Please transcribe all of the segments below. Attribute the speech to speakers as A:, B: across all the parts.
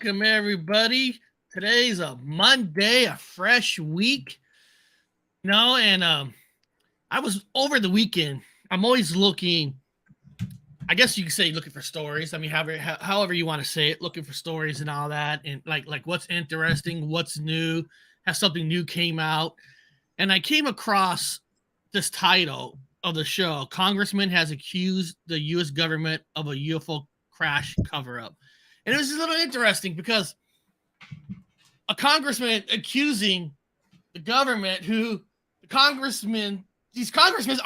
A: Welcome, everybody. Today's a Monday, a fresh week. I was over the weekend. I'm always looking, I guess you could say looking for stories. I mean, however you want to say it, looking for stories and all that. And like what's interesting, what's new, has something new came out. And I came across this title of the show, Congressman has accused the U.S. government of a UFO crash cover-up. And it was a little interesting because a congressman accusing the government these congressmen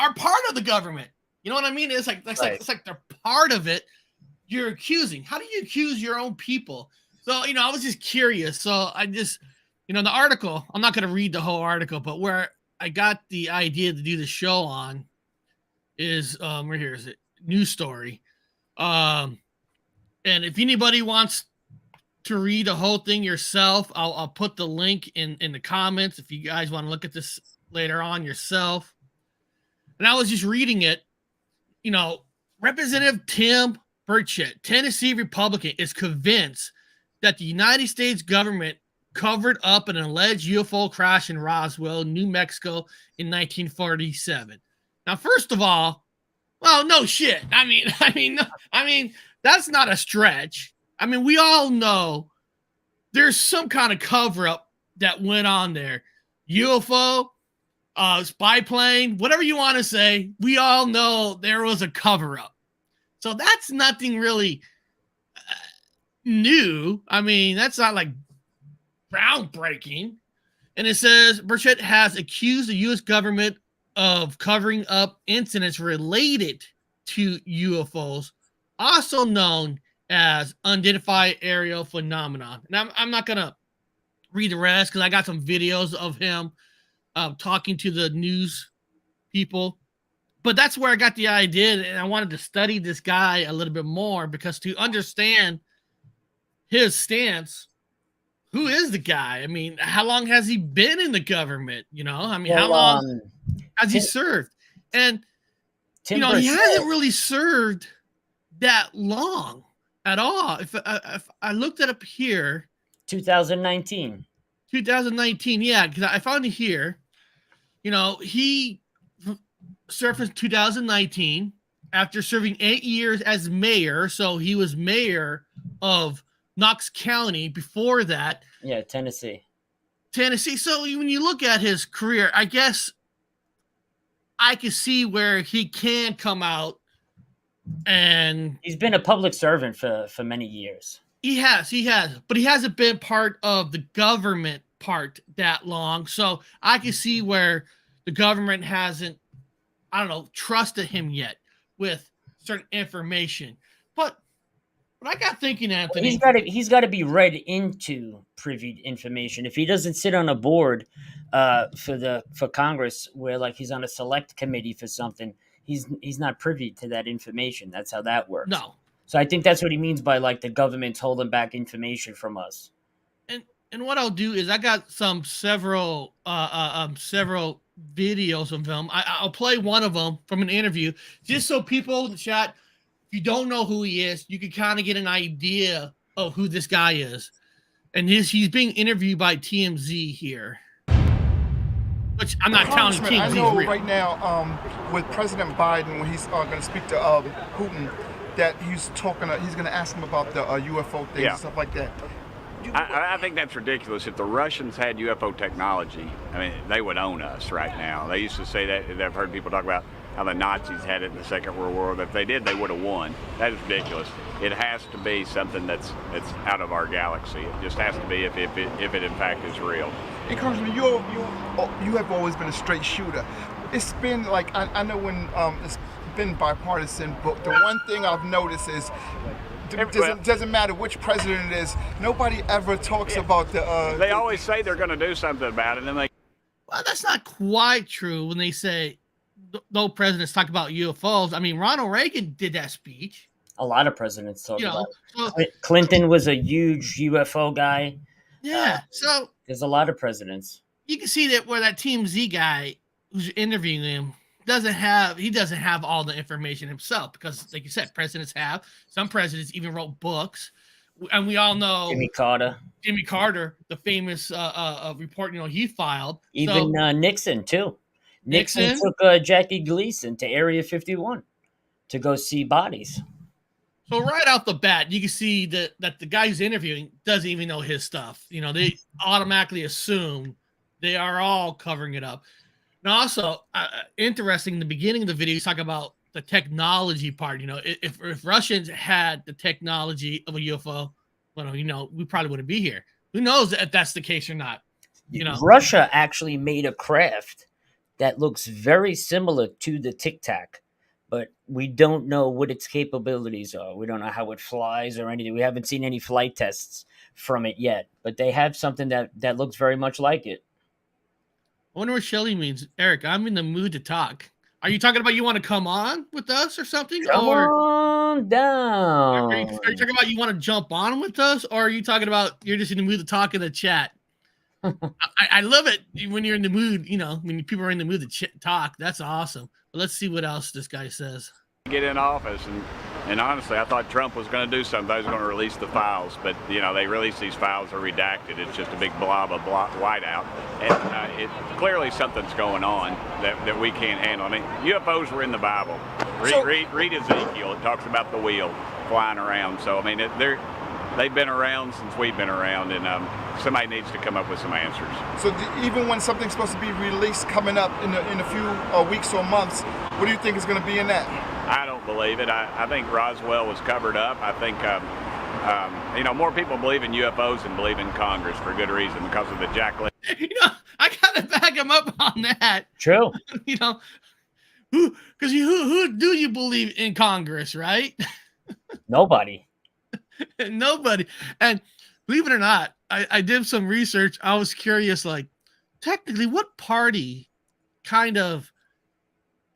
A: are part of the government. You know what I mean? It's like they're part of it. You're accusing. How do you accuse your own people? So, I was just curious. So I just, the article, I'm not going to read the whole article, but where I got the idea to do the show on is, where here is it? News story. And if anybody wants to read the whole thing yourself, I'll put the link in the comments if you guys want to look at this later on yourself. And I was just reading it. Representative Tim Burchett, Tennessee Republican, is convinced that the United States government covered up an alleged UFO crash in Roswell, New Mexico in 1947. Now, first of all, well, no shit. I mean, that's not a stretch. I mean, we all know there's some kind of cover-up that went on there. UFO, spy plane, whatever you want to say, we all know there was a cover-up. So that's nothing really new. I mean, that's not like groundbreaking. And it says, Burchett has accused the U.S. government of covering up incidents related to UFOs, also known as unidentified aerial phenomenon. And I'm not going to read the rest because I got some videos of him talking to the news people. But that's where I got the idea, and I wanted to study this guy a little bit more because to understand his stance, who is the guy? I mean, how long has he been in the government? How long has he served? And, he hasn't really served that long at all. If I looked it up here.
B: 2019,
A: yeah, because I found it here. He served in 2019 after serving 8 years as mayor. So he was mayor of Knox County before that.
B: Yeah, Tennessee.
A: So when you look at his career, I guess I can see where he can come out, and
B: he's been a public servant for many years.
A: He has, but he hasn't been part of the government part that long. So I can see where the government hasn't, trusted him yet with certain information. But I got thinking, Anthony,
B: he's got to be read into privy information. If he doesn't sit on a board for Congress, where like he's on a select committee for something, he's not privy to that information. That's how that works.
A: No.
B: So I think that's what he means by like the government's holding back information from us.
A: And what I'll do is I got several videos of him. I'll play one of them from an interview just so people in the chat, if you don't know who he is, you can kind of get an idea of who this guy is. And he's being interviewed by TMZ here. Which I'm not counting TMZ.
C: I know right now with President Biden, when he's going to speak to Putin, that he's going to ask him about the UFO things and stuff like that.
D: I think that's ridiculous. If the Russians had UFO technology, I mean, they would own us right now. They used to say that. I've heard people talk about how the Nazis had it in the Second World War. If they did, they would have won. That is ridiculous. It has to be something that's out of our galaxy. It just has to be if it in fact is real.
C: And Congressman, you have always been a straight shooter. It's been like, I know when it's been bipartisan, but the one thing I've noticed is doesn't matter which president it is, nobody ever talks about the...
D: they always say they're going to do something about it, and they...
A: Well, that's not quite true when they say no presidents talk about UFOs. I mean, Ronald Reagan did that speech.
B: A lot of presidents talk about it. Clinton was a huge UFO guy.
A: Yeah, so...
B: There's a lot of presidents.
A: You can see that where that TMZ guy who's interviewing him doesn't have all the information himself because, like you said, presidents have. Some presidents even wrote books and we all know
B: Jimmy
A: Carter, the famous report, he filed.
B: Even Nixon too.
A: Nixon
B: took Jackie Gleason to Area 51 to go see bodies.
A: So right out the bat, you can see that the guy who's interviewing doesn't even know his stuff. They automatically assume they are all covering it up. Now, also interesting, in the beginning of the video, he's talking about the technology part. If Russians had the technology of a UFO, well, we probably wouldn't be here. Who knows if that's the case or not?
B: Russia actually made a craft that looks very similar to the Tic Tac, but we don't know what its capabilities are. We don't know how it flies or anything. We haven't seen any flight tests from it yet, but they have something that looks very much like it.
A: I wonder what Shelly means. Eric, I'm in the mood to talk. Are you talking about you want to come on with us or something?
B: Come on down.
A: Are you talking about you want to jump on with us, or are you talking about you're just in the mood to talk in the chat? I love it when you're in the mood, when people are in the mood to talk. That's awesome. But let's see what else this guy says.
D: Get in office, and honestly, I thought Trump was going to do something. They was going to release the files, but they release these files are redacted. It's just a big blob of whiteout, and it's clearly something's going on that we can't handle. I mean, UFOs were in the Bible. Read Ezekiel. It talks about the wheel flying around. So I mean, they've been around since we've been around, and somebody needs to come up with some answers.
C: So even when something's supposed to be released coming up in a few weeks or months, what do you think is going to be in that?
D: I don't believe it. I think Roswell was covered up. I think more people believe in UFOs than believe in Congress for good reason because of the Jack.
A: I gotta back him up on that.
B: True.
A: Who do you believe in Congress, right?
B: Nobody.
A: Nobody. And believe it or not, I did some research. I was curious, like, technically, what party kind of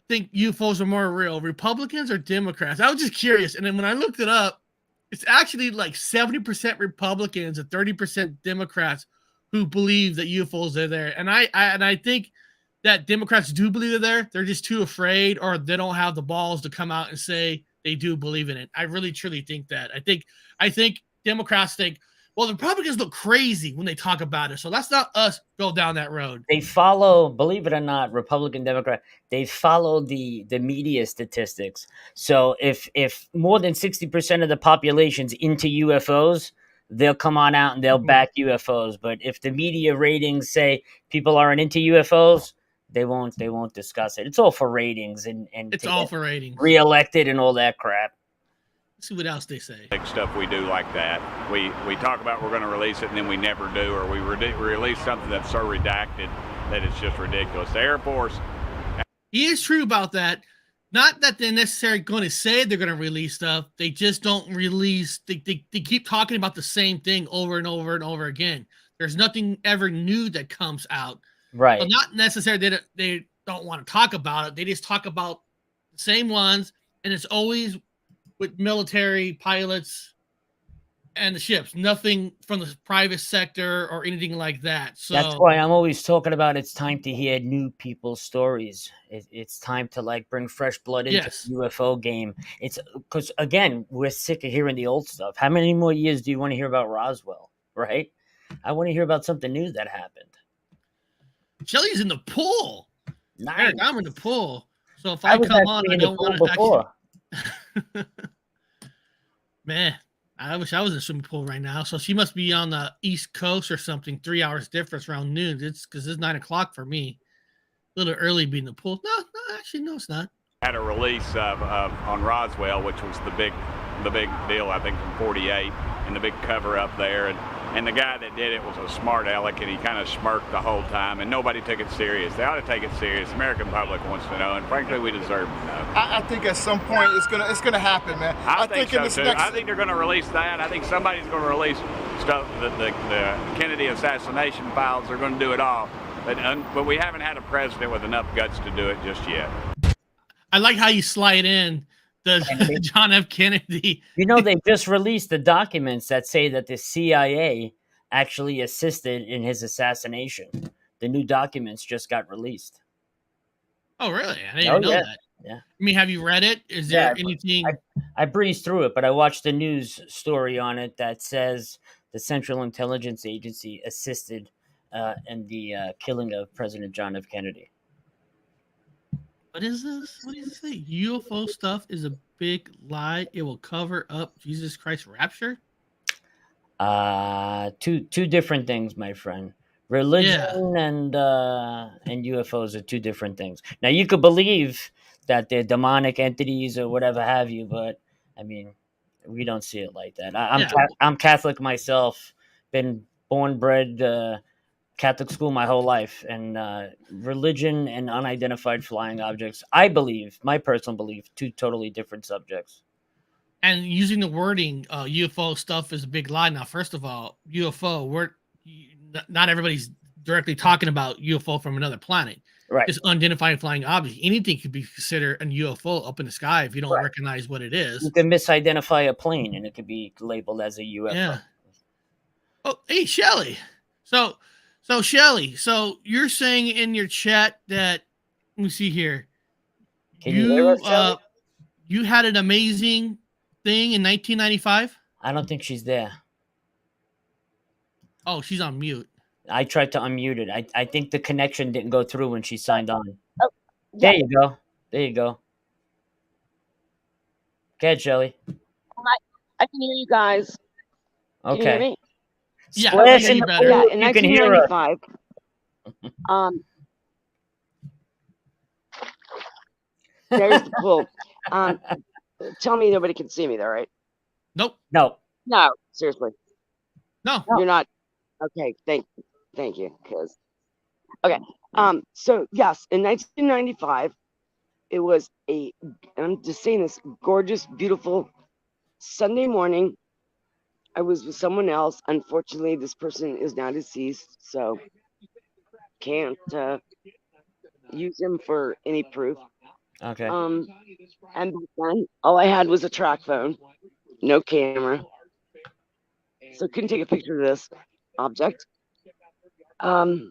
A: think UFOs are more real, Republicans or Democrats? I was just curious. And then when I looked it up, it's actually like 70% Republicans and 30% Democrats who believe that UFOs are there. And I think that Democrats do believe they're there. They're just too afraid, or they don't have the balls to come out and say they do believe in it. I really, truly think that. I think Democrats think, well, the Republicans look crazy when they talk about it, so let's not us go down that road.
B: They follow, believe it or not, Republican, Democrat, they follow the media statistics. So if more than 60% of the population's into UFOs, they'll come on out and they'll back UFOs. But if the media ratings say people aren't into UFOs, they won't discuss it. It's all for ratings and
A: it's all for ratings.
B: Reelected and all that crap.
A: Let's see what else they say.
D: Big stuff we do like that. We talk about we're going to release it, and then we never do, or we release something that's so redacted that it's just ridiculous. The Air Force.
A: He is true about that. Not that they're necessarily going to say they're going to release stuff. They just don't release. They keep talking about the same thing over and over and over again. There's nothing ever new that comes out.
B: Right.
A: So not necessarily they don't want to talk about it. They just talk about the same ones, and it's always with military pilots and the ships, nothing from the private sector or anything like that. So
B: that's why I'm always talking about it's time to hear new people's stories. It's time to bring fresh blood into the UFO game. It's because again, we're sick of hearing the old stuff. How many more years do you want to hear about Roswell? Right? I want to hear about something new that happened.
A: Shelly's in the pool.
B: Nice.
A: Eric, I'm in the pool. So if I come on, I don't want to actually. Man, I wish I was in a swimming pool right now. So she must be on the East Coast or something. 3 hours difference around noon. It's because it's 9 o'clock for me. A little early being in the pool. No, actually, no, it's not.
D: Had a release on Roswell, which was the big deal, I think, from '48, and the big cover up there. And the guy that did it was a smart aleck, and he kind of smirked the whole time, and nobody took it serious. They ought to take it serious. The American public wants to know, and frankly, we deserve to know.
C: I think at some point it's gonna happen, man.
D: I think so too. I think they're going to release that. I think somebody's going to release stuff. The Kennedy assassination files. They're going to do it all, but we haven't had a president with enough guts to do it just yet.
A: I like how you slide in the John F. Kennedy.
B: They just released the documents that say that the CIA actually assisted in his assassination. The new documents just got released.
A: Oh, really? I didn't know that.
B: Yeah.
A: I mean, have you read it? Is there anything?
B: I breezed through it, but I watched a news story on it that says the Central Intelligence Agency assisted in the killing of President John F. Kennedy.
A: What is this? What does it say? UFO stuff is a big lie. It will cover up Jesus Christ's rapture.
B: Two different things, my friend. Religion
A: Yeah.
B: and UFOs are two different things. Now you could believe that they're demonic entities or whatever have you, but I mean, we don't see it like that.
A: Yeah.
B: I'm Catholic myself. Been born, bred Catholic school my whole life, and religion and unidentified flying objects. I believe, my personal belief, two totally different subjects.
A: And using the wording UFO stuff is a big lie. Now, first of all, UFO, not everybody's directly talking about UFO from another planet.
B: Right.
A: Just unidentified flying object. Anything could be considered a UFO up in the sky if you don't recognize what it is.
B: You can misidentify a plane and it could be labeled as a UFO.
A: Yeah. Oh, hey, Shelly. So Shelly, so you're saying in your chat that, let me see here.
B: Can you hear us, Shelly?
A: You had an amazing thing in 1995?
B: I don't think she's there.
A: Oh, she's on mute.
B: I tried to unmute it. I think the connection didn't go through when she signed on.
E: Oh, yeah.
B: There you go. There you go. Go ahead, Shelly.
E: I can hear you guys. Can you hear
B: Okay.
E: me?
A: Yeah,
B: Splash
A: I can hear
B: in
A: you
B: the
A: better.
E: Yeah,
B: pool,
E: in
B: you can hear us.
E: 1995. There's the pool. Tell me nobody can see me though, right?
A: Nope.
B: No.
E: No, seriously.
A: No.
E: You're not. Okay, thank you. Because okay. So yes, in 1995, it was I'm just saying this, gorgeous, beautiful Sunday morning. I was with someone else. Unfortunately, this person is now deceased, so can't use him for any proof.
B: Okay.
E: And back then, all I had was a track phone, no camera, so couldn't take a picture of this object. I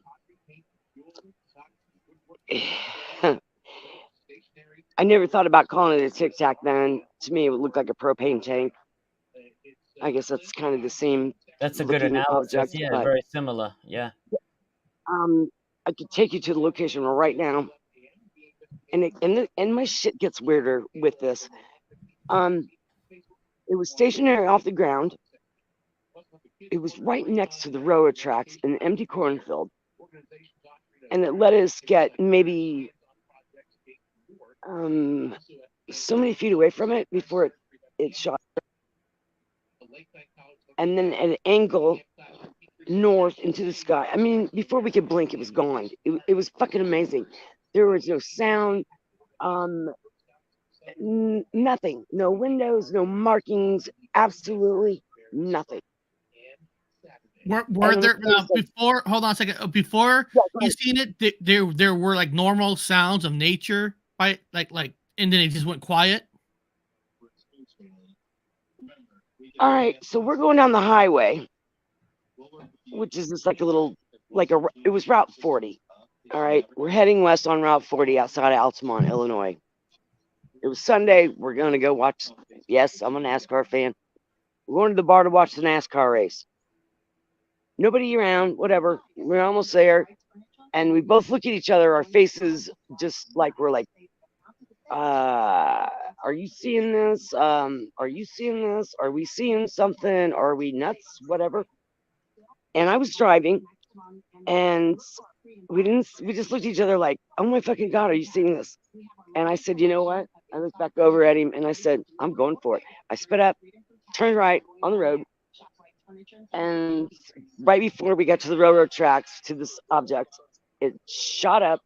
E: never thought about calling it a Tic Tac then. To me, it would look like a propane tank. I guess that's kind of the same.
B: That's a good
E: looking
B: analysis.
E: object,
B: Yeah,
E: but,
B: very similar. Yeah.
E: I could take you to the location right now, and my shit gets weirder with this. It was stationary off the ground. It was right next to the railroad tracks in an empty cornfield, and it let us get maybe so many feet away from it before it shot, and then at an angle north into the sky. I mean, before we could blink, it was gone. It was fucking amazing. There was no sound, nothing, no windows, no markings, absolutely nothing.
A: Were there before? Hold on a second. Before you seen it, there were like normal sounds of nature, right? Like, and then it just went quiet.
E: All right, so we're going down the highway, which is just like a little, it was Route 40. All right, we're heading west on Route 40 outside of Altamont, Illinois. It was Sunday. We're going to go watch. Yes, I'm a NASCAR fan. We're going to the bar to watch the NASCAR race. Nobody around, whatever. We're almost there. And we both look at each other, our faces just like we're like, are you seeing this? Are you seeing this? Are we seeing something? Are we nuts? Whatever. And I was driving, and we just looked at each other like, oh my fucking God, are you seeing this? And I said, you know what? I looked back over at him and I said, I'm going for it. I sped up, turned right on the road, and right before we got to the railroad tracks to this object, it shot up,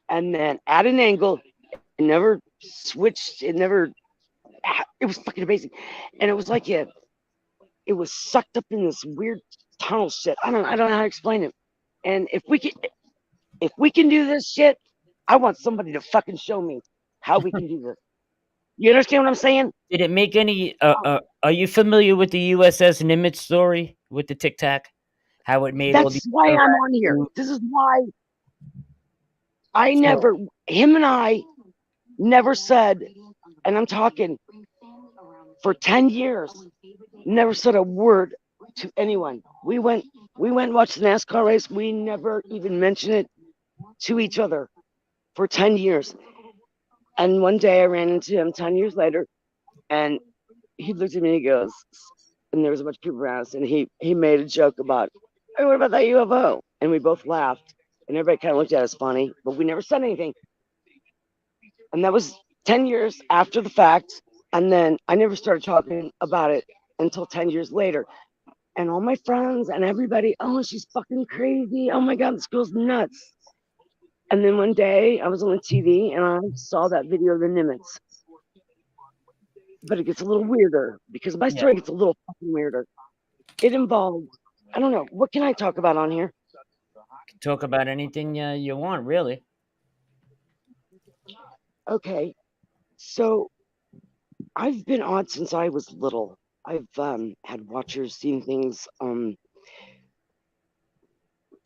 E: and then at an angle, it never switched. It was fucking amazing. And it was like it was sucked up in this weird tunnel shit. I don't know how to explain it. And if we can do this shit, I want somebody to fucking show me how we can do this. You understand what I'm saying?
B: Did it make any? Are you familiar with the USS Nimitz story with the Tic Tac? How it made all these.
E: That's why I'm on here. This is why him and I Never said, and I'm talking for 10 years, never said a word to anyone. We went and watched the NASCAR race. We never even mentioned it to each other for 10 years. And one day I ran into him 10 years later, and he looked at me and he goes, and there was a bunch of people around us, and he made a joke about, hey, what about that UFO? And we both laughed, and everybody kind of looked at us funny, but we never said anything. And that was 10 years after the fact. And then I never started talking about it until 10 years later. And all my friends and everybody, oh, she's fucking crazy. Oh my God, this girl's nuts. And then one day I was on the TV and I saw that video of the Nimitz. But it gets a little weirder because my story gets a little fucking weirder. It involved, I don't know, what can I talk about on here?
B: Talk about anything you want, really.
E: Okay, so I've been odd since I was little. I've had watchers, seen things.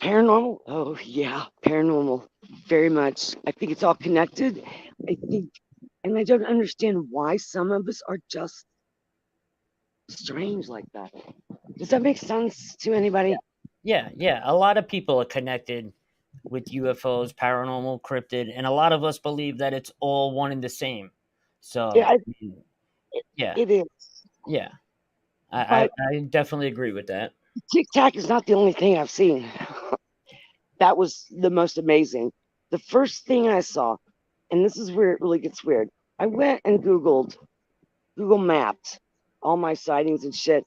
E: Paranormal? Oh yeah, paranormal. Very much. I think it's all connected. I think, and I don't understand why some of us are just strange like that. Does that make sense to anybody?
B: Yeah. A lot of people are connected with UFOs, paranormal, cryptid, and a lot of us believe that it's all one and the same. So,
E: Yeah,
B: yeah,
E: it is.
B: yeah.
E: But
B: I definitely agree with that.
E: Tic Tac is not the only thing I've seen. That was the most amazing. The first thing I saw, and this is where it really gets weird. I went and Google Mapped all my sightings and shit.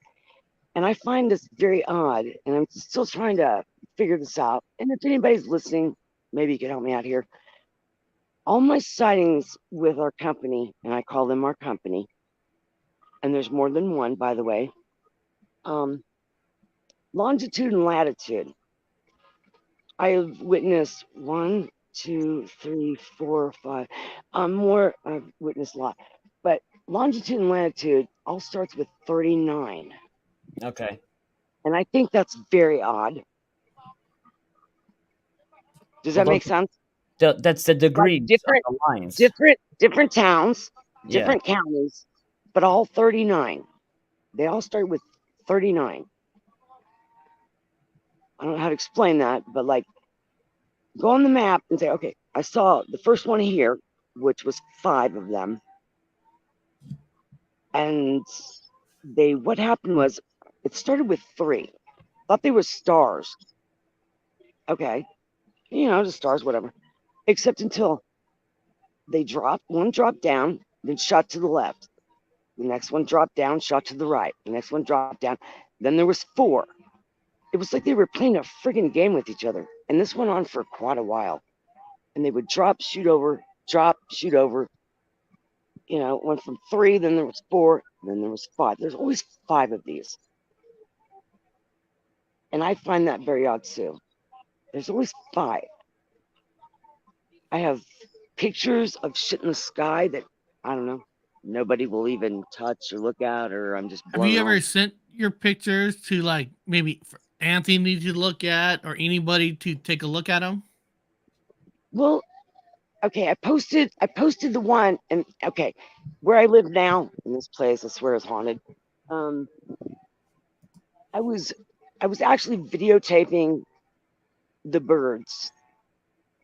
E: And I find this very odd. And I'm still trying to figure this out. And if anybody's listening, maybe you can help me out here. All my sightings with our company, and I call them our company, and there's more than one, by the way, longitude and latitude. I have witnessed 1, 2, 3, 4, 5. More. I've witnessed a lot, but longitude and latitude all starts with 39,
B: Okay.
E: and I think that's very odd. Does that make sense?
B: That's the
E: Like
B: degrees
E: different,
B: of the lines.
E: different towns,
B: Yeah.
E: different counties, but all 39. They all start with 39. I don't know how to explain that, but like, go on the map and say, okay, I saw the first one here, which was 5 of them. And what happened was, it started with 3. Thought they were stars. Okay. Just stars, whatever. Except until one dropped down, then shot to the left. The next one dropped down, shot to the right. The next one dropped down. Then there was 4. It was like they were playing a friggin' game with each other. And this went on for quite a while. And they would drop, shoot over, drop, shoot over. It went from 3, then there was 4, then there was 5. There's always 5 of these. And I find that very odd too. There's always 5. I have pictures of shit in the sky that, I don't know, nobody will even touch or look at, or I'm just
A: Have
E: blown
A: you ever
E: off.
A: sent your pictures to like maybe for Anthony to look at or anybody to take a look at them?
E: Well, okay, I posted the one, and okay, where I live now in this place, I swear is haunted. I was actually videotaping the birds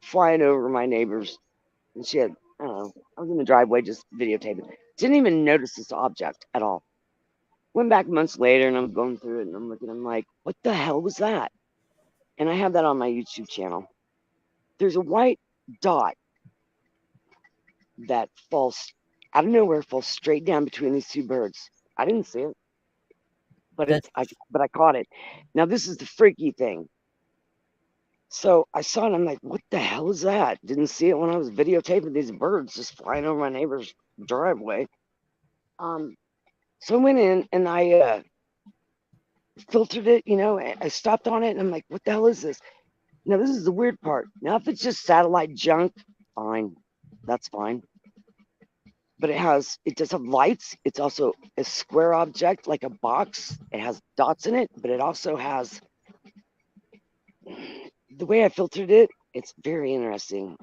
E: flying over my neighbors, and she had, I don't know, I was in the driveway just videotaping. Didn't even notice this object at all. Went back months later, and I'm going through it, and I'm looking, I'm like, what the hell was that? And I have that on my YouTube channel. There's a white dot that falls out of nowhere, falls straight down between these 2 birds. I didn't see it, but I caught it. Now this is the freaky thing. So I saw it. I'm like, what the hell is that? Didn't see it when I was videotaping these birds just flying over my neighbor's driveway. So I went in and I filtered it. I stopped on it, and I'm like, what the hell is this? Now this is the weird part. Now if it's just satellite junk, fine, that's fine. But it does have lights. It's also a square object, like a box. It has dots in it, but it also has, the way I filtered it, It's very interesting.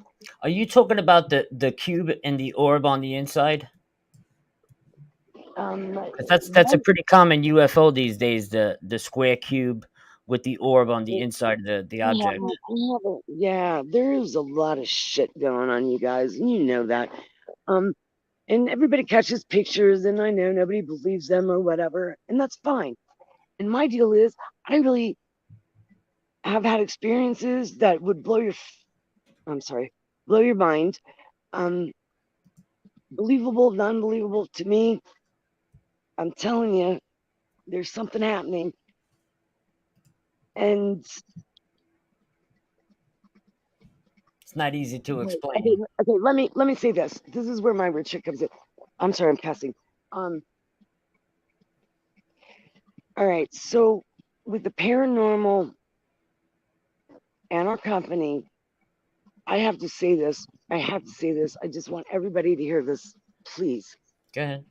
B: Are you talking about the cube and the orb on the inside? 'Cause that's a pretty common UFO these days. The square cube with the orb on the inside of the object.
E: Yeah, there's a lot of shit going on, you guys, and you know that. And everybody catches pictures, and I know nobody believes them or whatever, and that's fine. And my deal is, I really have had experiences that would blow your mind. Believable, non-believable to me. I'm telling you, there's something happening, and
B: It's not easy to explain.
E: okay. Let me say this. This is where my weird shit comes in. I'm sorry, I'm cussing. All right. So with the paranormal and our company, I have to say this. I just want everybody to hear this, please.
B: Go ahead.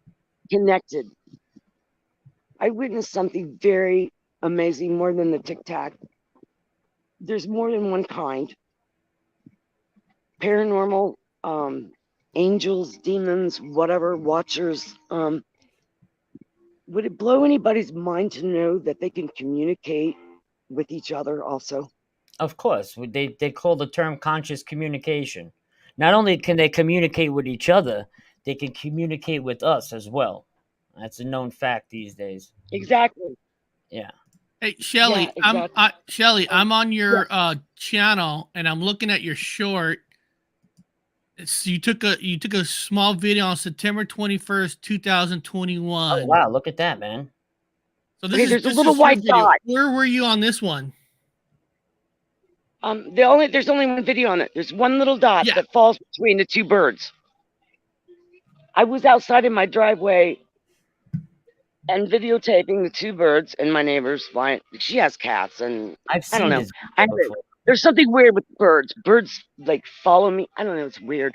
E: Connected. I witnessed something very amazing, more than the tic tac. There's more than one kind. Paranormal, angels, demons, whatever, watchers. Would it blow anybody's mind to know that they can communicate with each other also?
B: Of course, they call the term conscious communication. Not only can they communicate with each other, they can communicate with us as well. That's a known fact these days.
E: Exactly.
B: Yeah.
A: Hey, Shelly,
E: Yeah, exactly.
A: Shelly, I'm on your channel and I'm looking at your short. You took a small video on September 21st, 2021.
B: Oh wow, look at that, man.
A: So
E: Okay, there's a
A: this
E: little
A: is your
E: white
A: video.
E: dot.
A: Where were you on this one?
E: There's only one video on it. There's one little dot that falls between the two birds. I was outside in my driveway and videotaping the two birds and my neighbor's flying. She has cats, and
B: I've
E: I don't
B: seen
E: know.
B: this before.
E: There's something weird with birds. Birds like follow me. I don't know. It's weird.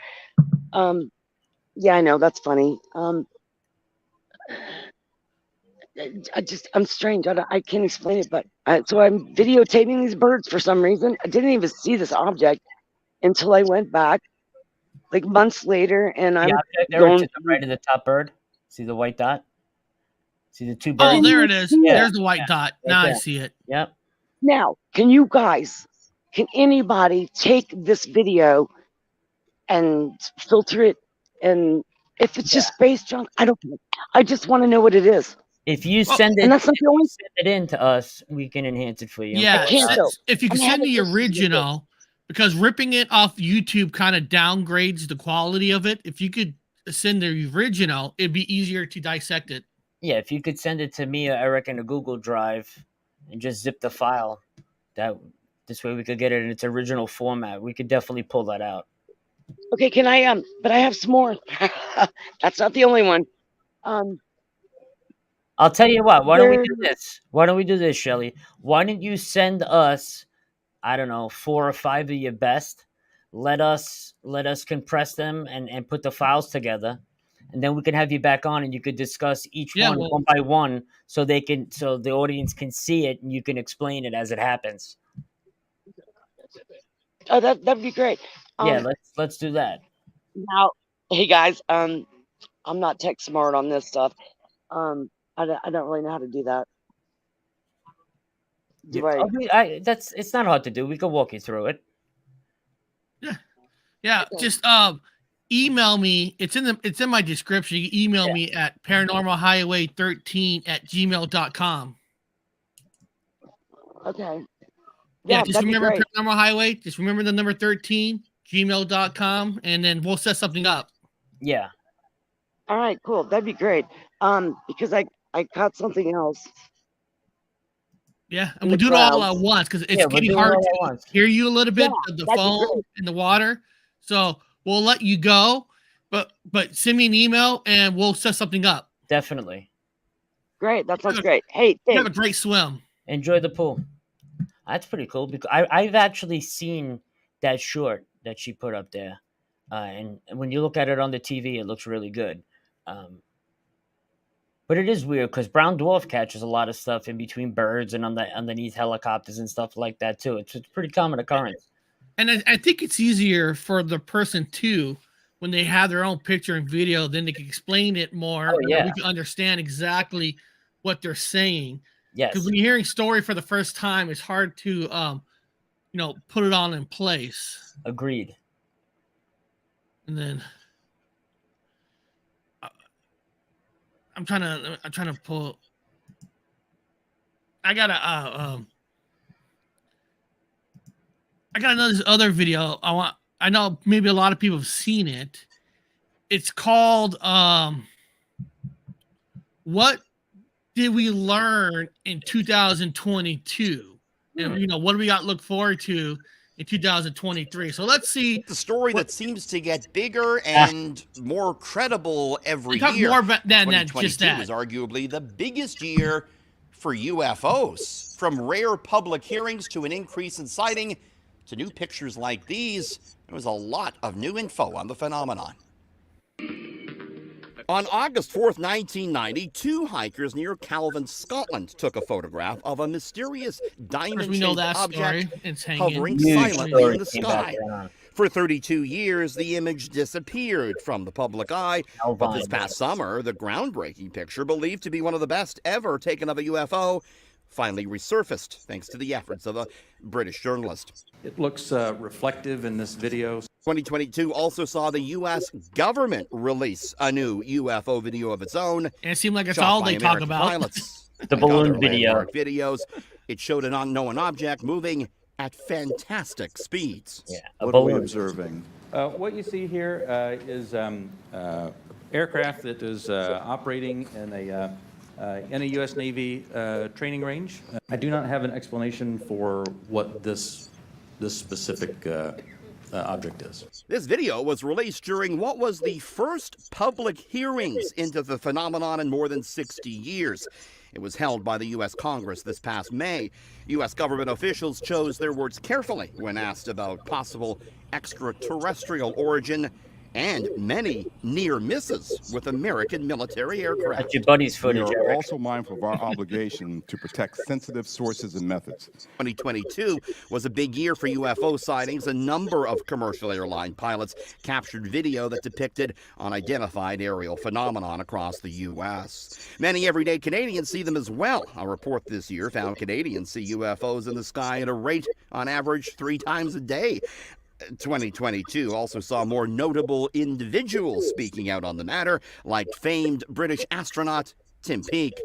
E: Yeah, I know. That's funny. I'm strange. I can't explain it, but so I'm videotaping these birds for some reason. I didn't even see this object until I went back like months later, and I'm
B: going to the right of the top bird. See the white dot? See the two birds?
A: Oh, there it is.
E: Yeah.
A: There's the white dot.
B: Right
A: Now
B: there.
A: I see it.
B: Yep.
E: Now, can anybody take this video and filter it? And if it's just space junk, I don't care. I just want to know what it is.
B: If you send it,
E: and that's not the only
B: send it in to us, we can enhance it for you.
A: Yeah,
E: so.
A: if you can send the original, because ripping it off YouTube kind of downgrades the quality of it. If you could send the original, it'd be easier to dissect it.
B: Yeah, if you could send it to me, I reckon a Google Drive, and just zip the file. This way we could get it in its original format. We could definitely pull that out.
E: Okay, can I but I have some more. That's not the only one.
B: I'll tell you what. Why don't we do this, Shelly? Why don't you send us, I don't know, 4 or 5 of your best? Let us compress them and put the files together, and then we can have you back on and you could discuss each one by one, so the audience can see it and you can explain it as it happens.
E: Oh, that'd be great.
B: Yeah, let's do that.
E: Now, hey guys, I'm not tech smart on this stuff. I don't really know how to do that.
B: It's not hard to do. We can walk you through it.
A: Yeah. Just email me. It's in my description. You can email me at paranormalhighway13@gmail.com.
E: Okay.
A: Yeah, just remember Paranormal Highway. Just remember the number 13, gmail.com, and then we'll set something up.
B: Yeah.
E: All right, cool. That'd be great. Because I caught something else.
A: Yeah, and we'll do it all at once because it's getting hard to hear you a little bit of the phone and the water. So we'll let you go, but send me an email and we'll set something up.
B: Definitely.
E: Great. That sounds great. Hey, thanks.
A: Have a great swim.
B: Enjoy the pool. That's pretty cool because I've actually seen that short that she put up there, and when you look at it on the TV, it looks really good. But it is weird because brown dwarf catches a lot of stuff in between birds and underneath helicopters and stuff like that too. It's a pretty common occurrence.
A: And I think it's easier for the person too when they have their own picture and video, then they can explain it more.
B: Oh, yeah.
A: We can understand exactly what they're saying.
B: Yes.
A: Because when you're hearing story for the first time, it's hard to put it on in place.
B: Agreed.
A: And then I'm trying to pull. I got another other video. I know maybe a lot of people have seen it. It's called What Did We Learn in 2022? And what do we got to look forward to in 2023? So let's see
F: the story that seems to get bigger and more credible every year.
A: More than just
F: 2022
A: that.
F: was arguably the biggest year for UFOs. From rare public hearings to an increase in sighting to new pictures like these, there was a lot of new info on the phenomenon. On August 4th, 1990, two hikers near Calvin, Scotland, took a photograph of a mysterious diamond-shaped object hovering silently in the sky. For 32 years, the image disappeared from the public eye, but this past summer, the groundbreaking picture, believed to be one of the best ever taken of a UFO, finally resurfaced thanks to the efforts of a British journalist.
G: It looks reflective in this video.
F: 2022 also saw the U.S. government release a new UFO video of its own.
A: And it seemed like it's all they talk about.
F: Pilots,
B: the balloon video.
F: Videos. It showed an unknown object moving at fantastic speeds.
B: Yeah,
G: what are we observing? What you see here is aircraft that is operating in a U.S. Navy training range. I do not have an explanation for what this specific object is.
F: This video was released during what was the first public hearings into the phenomenon in more than 60 years. It was held by the U.S. Congress this past May. U.S. government officials chose their words carefully when asked about possible extraterrestrial origin and many near misses with American military aircraft.
B: That's your buddy's footage,
H: We are
B: Eric.
H: also mindful of our obligation to protect sensitive sources and methods.
F: 2022 was a big year for UFO sightings. A number of commercial airline pilots captured video that depicted unidentified aerial phenomenon across the U.S. Many everyday Canadians see them as well. A report this year found Canadians see UFOs in the sky at a rate on average 3 times a day. 2022 also saw more notable individuals speaking out on the matter, like famed British astronaut Tim Peake.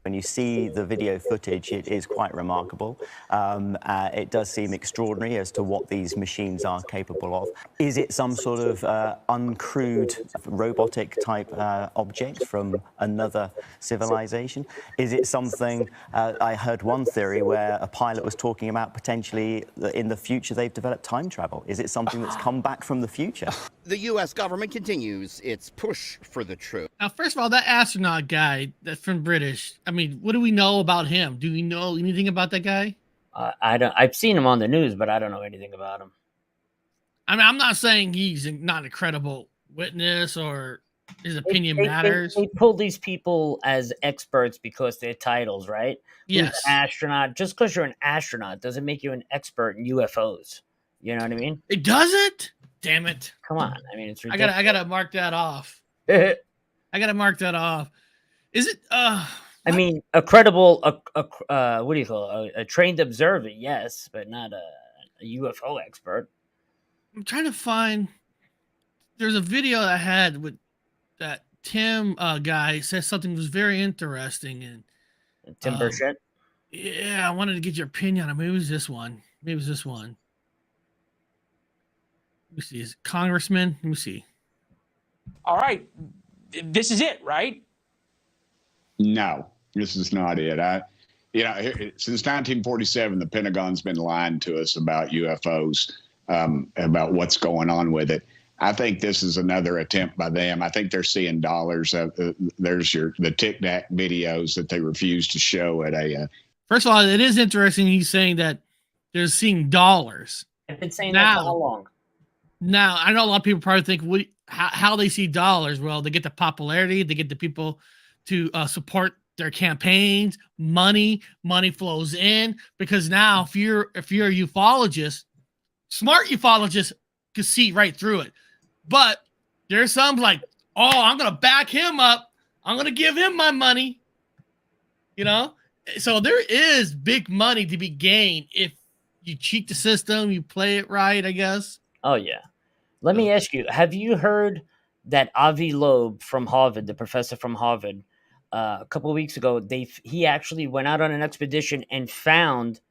I: When you see the video footage, it is quite remarkable. It does seem extraordinary as to what these machines are capable of. Is it some sort of uncrewed robotic type object from another civilization? Is it something, I heard one theory where a pilot was talking about potentially in the future they've developed time travel. Is it something that's come back from the future?
F: The U.S. government continues its push for the truth.
A: Now, first of all, that astronaut guy that's from British, I mean, what do we know about him? Do we know anything about that guy?
B: I don't. I've seen him on the news, but I don't know anything about him.
A: I mean, I'm not saying he's not a credible witness or his opinion matters.
B: They pull these people as experts because they're titles, right?
A: Yes.
B: Who's an astronaut. Just because you're an astronaut doesn't make you an expert in UFOs. You know what I mean?
A: It doesn't? Damn it.
B: Come on. I mean, it's ridiculous.
A: I gotta mark that off. I gotta mark that off. Is it
B: I mean, a credible what do you call it? A trained observer, yes, but not a UFO expert.
A: I'm trying to find, there's a video I had with that Tim guy says something was very interesting, and
B: Tim Burchett.
A: Yeah, I wanted to get your opinion on it. Maybe it was this one. Let me see. Is it Congressman? Let me see.
J: All right. This is it, right?
K: No, this is not it. Since 1947, the Pentagon's been lying to us about UFOs, about what's going on with it. I think this is another attempt by them. I think they're seeing dollars. There's the Tic Tac videos that they refuse to show at a.
A: First of all, it is interesting. He's saying that they're seeing dollars.
B: I've been saying that for how long?
A: Now, I know a lot of people probably think how they see dollars. Well, they get the popularity, they get the people to support their campaigns. Money flows in, because now if you're a ufologist, smart ufologists could see right through it. But there's some like, oh, I'm gonna back him up. I'm gonna give him my money. You know, so there is big money to be gained if you cheat the system, you play it right, I guess.
B: Oh yeah. Let me ask you: have you heard that Avi Loeb from Harvard, the professor from Harvard, a couple of weeks ago, he actually went out on an expedition and found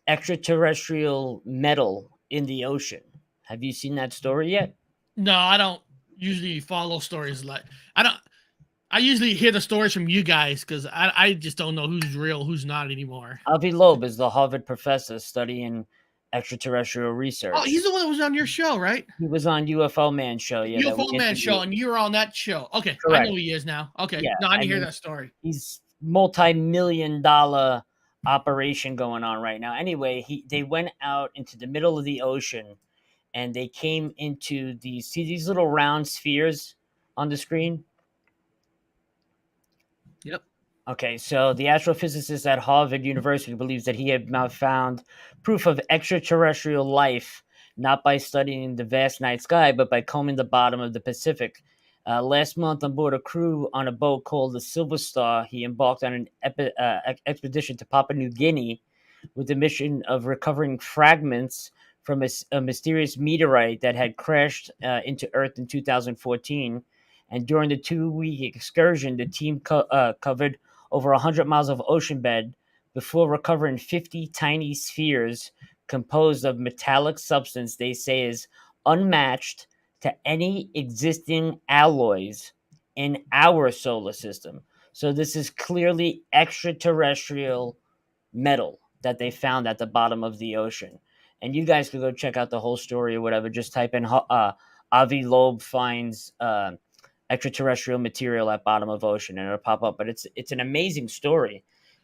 B: extraterrestrial metal in the ocean. Have you seen that story yet?
A: No, I don't usually follow stories like I usually hear the stories from you guys because I just don't know who's real, who's not anymore.
B: Avi Loeb is the Harvard professor studying extraterrestrial research.
A: Oh, he's the one that was on your show, right?
B: He was on UFO Man show. Yeah,
A: UFO Man show, and you were on that show. Okay,
B: Correct.
A: I know who he is now. Okay,
B: Yeah,
A: no, I didn't hear that story.
B: He's multi-million-dollar operation going on right now. Anyway, they went out into the middle of the ocean, and they came into these little round spheres on the screen.
A: Yep.
B: Okay, so the astrophysicist at Harvard University believes that he had now found proof of extraterrestrial life, not by studying the vast night sky, but by combing the bottom of the Pacific. Last month, on board a crew on a boat called the Silver Star, he embarked on an expedition to Papua New Guinea with the mission of recovering fragments from a mysterious meteorite that had crashed into Earth in 2014. And during the 2-week excursion, the team covered over 100 miles of ocean bed before recovering 50 tiny spheres composed of metallic substance they say is unmatched to any existing alloys in our solar system. So this is clearly extraterrestrial metal that they found at the bottom of the ocean. And you guys can go check out the whole story or whatever. Just type in Avi Loeb finds extraterrestrial material at bottom of ocean, and it'll pop up. But it's an amazing story.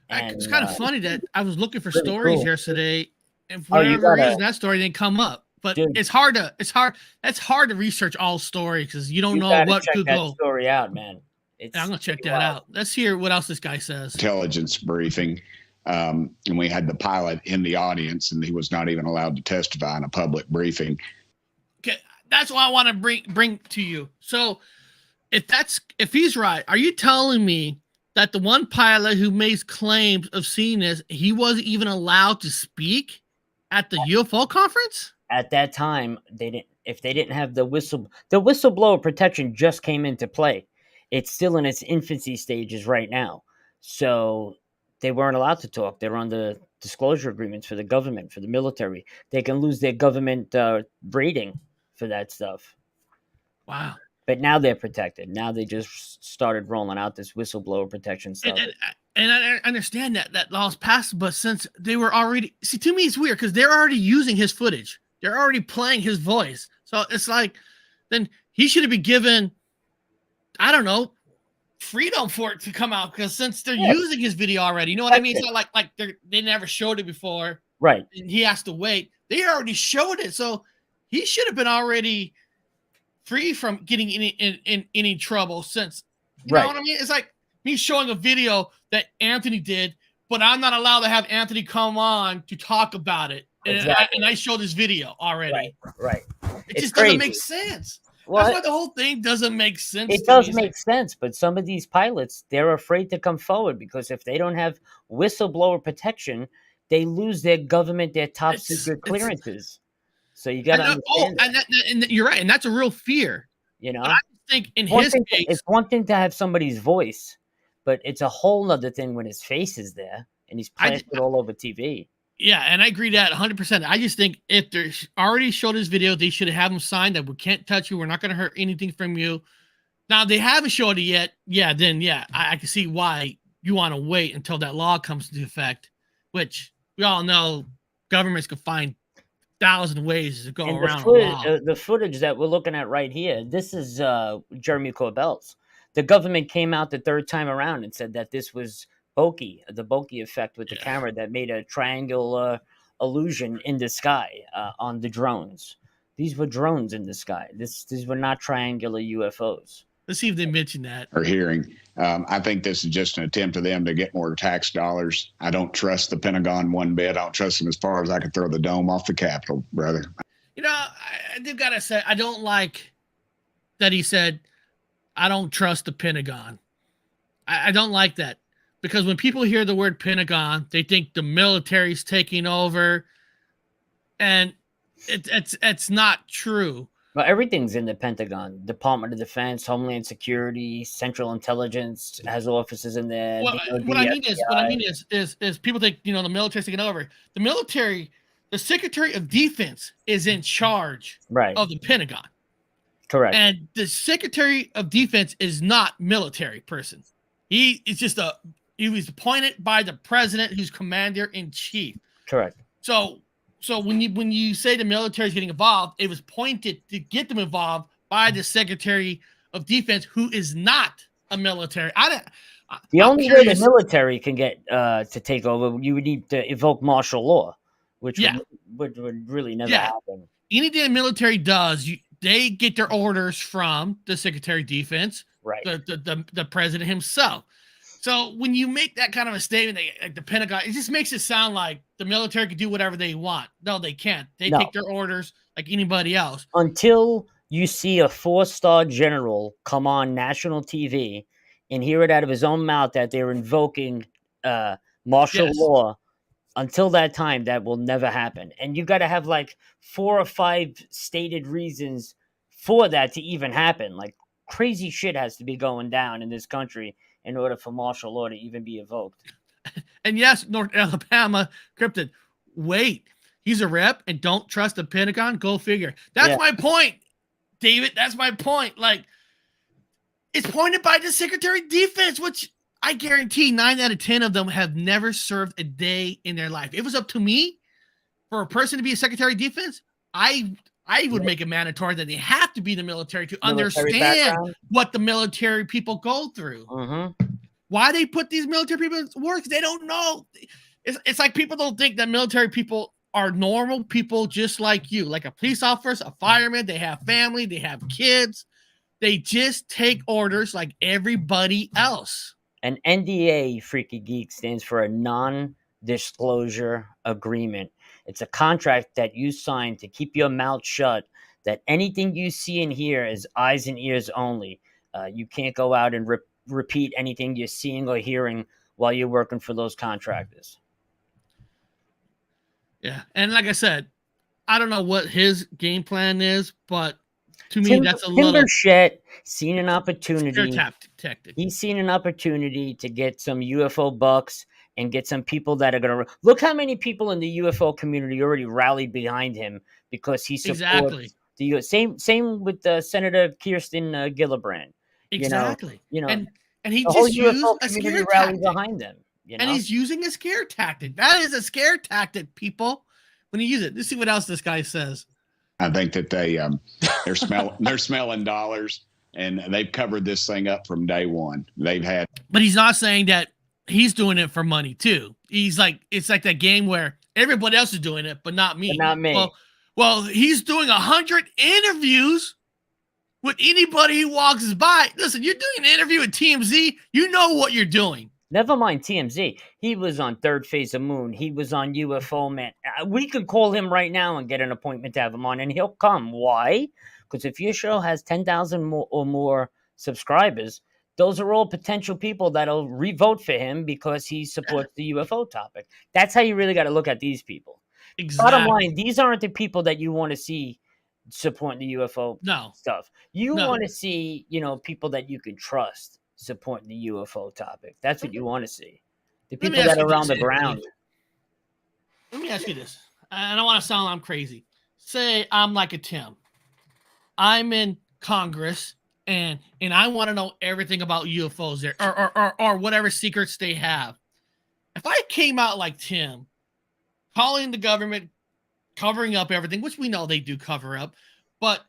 B: And
A: it's kind of funny that I was looking for
B: really
A: stories
B: cool.
A: yesterday, and for whatever reason that story didn't come up. But it's hard to research all stories because you don't know what
B: check
A: could
B: that
A: go.
B: story out, man.
A: I'm gonna check that out. Let's hear what else this guy says.
K: Intelligence briefing, and we had the pilot in the audience, and he was not even allowed to testify in a public briefing.
A: Okay, that's what I want to bring to you. So, if he's right, are you telling me that the one pilot who makes claims of seeing this, he wasn't even allowed to speak at the UFO conference?
B: At that time, if they didn't have the whistleblower protection just came into play. It's still in its infancy stages right now. So they weren't allowed to talk. They were under disclosure agreements for the government, for the military. They can lose their government rating for that stuff.
A: Wow.
B: But now they're protected. Now they just started rolling out this whistleblower protection stuff.
A: And I understand that law's passed, but since they were already... See, to me, it's weird because they're already using his footage. They're already playing his voice. So it's like, then he should have been given, I don't know, freedom for it to come out because since they're using his video already, you know what I mean? It's not like they never showed it before.
B: Right.
A: And he has to wait. They already showed it. So he should have been already free from getting in any trouble since, you know what I mean? It's like me showing a video that Anthony did, but I'm not allowed to have Anthony come on to talk about it.
B: Exactly.
A: And I showed this video already.
B: Right.
A: It just doesn't make sense.
B: Well,
A: that's why the whole thing doesn't make sense.
B: It does make sense, but some of these pilots, they're afraid to come forward because if they don't have whistleblower protection, they lose their government, their top secret clearances. So you got to understand.
A: And you're right, and that's a real fear.
B: You know,
A: but I think in his case,
B: it's one thing to have somebody's voice, but it's a whole other thing when his face is there and he's plastered all over TV.
A: Yeah, and I agree that 100%. I just think if they already showed his video, they should have him signed that we can't touch you. We're not going to hurt anything from you. Now, they haven't showed it yet. Yeah, then, I can see why you want to wait until that law comes into effect, which we all know governments can find 1,000 ways to go around
B: the footage that we're looking at right here, this is Jeremy Corbell's. The government came out the third time around and said that this was the bokeh effect with the camera that made a triangular illusion in the sky on the drones. These were drones in the sky. These were not triangular UFOs.
A: Let's see if they mention that.
K: Or hearing. I think this is just an attempt of them to get more tax dollars. I don't trust the Pentagon one bit. I don't trust them as far as I could throw the dome off the Capitol, brother.
A: You know, I do gotta say, I don't like that he said, I don't trust the Pentagon. I don't like that, because when people hear the word Pentagon, they think the military's taking over, and it's not true.
B: Well, everything's in the Pentagon. Department of Defense, Homeland Security, Central Intelligence has offices in there.
A: What I mean is people think, you know, the military's taking over. The military, the Secretary of Defense is in charge of the Pentagon.
B: Correct.
A: And the Secretary of Defense is not military person. He was appointed by the president, who's commander in chief.
B: Correct.
A: So when you say the military is getting involved, it was pointed to get them involved by the Secretary of Defense, who is not a military.
B: The only way the military can get to take over, you would need to evoke martial law, which would really never happen.
A: Anything the military does, they get their orders from the Secretary of Defense,
B: right?
A: The president himself. So when you make that kind of a statement, like the Pentagon, it just makes it sound like the military can do whatever they want. No, they can't. They take their orders like anybody else.
B: Until you see a 4-star general come on national TV and hear it out of his own mouth that they're invoking martial law, until that time, that will never happen. And you got to have like 4 or 5 stated reasons for that to even happen. Like crazy shit has to be going down in this country in order for martial law to even be evoked.
A: And yes, North Alabama cryptid. Wait, he's a rep and don't trust the Pentagon? Go figure. That's my point, David. That's my point. Like, it's pointed by the Secretary of Defense, which I guarantee 9 out of 10 of them have never served a day in their life. If it was up to me for a person to be a Secretary of Defense, I would make it mandatory that they have to be in the military to understand what the military people go through. Why they put these military people in work? They don't know. It's like people don't think that military people are normal people just like you, like a police officer, a fireman. They have family, they have kids. They just take orders like everybody else.
B: An NDA, Freaky Geek, stands for a non-disclosure agreement. It's a contract that you sign to keep your mouth shut, that anything you see and hear is eyes and ears only. You can't go out and repeat anything you're seeing or hearing while you're working for those contractors.
A: Yeah, and like I said, I don't know what his game plan is, but to me, that's a little
B: shit. Seen an opportunity.
A: Tactic.
B: He's seen an opportunity to get some UFO bucks and get some people that are going to look how many people in the UFO community already rallied behind him because he supports the US. Same with Senator Kirsten Gillibrand.
A: Exactly.
B: You know,
A: and he
B: the
A: just
B: whole
A: used
B: UFO
A: a
B: community
A: scare
B: rallied
A: tactic.
B: behind them. You know?
A: And he's using a scare tactic. That is a scare tactic, people. When you use it, let's see what else this guy says.
K: I think that they're smelling dollars, and they've covered this thing up from day one.
A: But he's not saying that he's doing it for money too. He's like, it's like that game where everybody else is doing it, but not me.
B: But not me.
A: Well, he's doing 100 interviews with anybody who walks by. Listen, you're doing an interview with TMZ. You know what you're doing.
B: Never mind TMZ. He was on Third Phase of Moon. He was on UFO Man. We could call him right now and get an appointment to have him on, and he'll come. Why? Because if your show has 10,000 or more subscribers, those are all potential people that'll re-vote for him because he supports the UFO topic. That's how you really got to look at these people.
A: Exactly.
B: Bottom line, these aren't the people that you want to see supporting the UFO stuff. You want to see, people that you can trust supporting the UFO topic. That's what you want to see. The people that are around the ground.
A: Let me ask you this. I don't want to sound like I'm crazy. Say I'm like a Tim. I'm in Congress and I want to know everything about UFOs there or whatever secrets they have. If I came out like Tim, calling the government, covering up everything, which we know they do cover up, but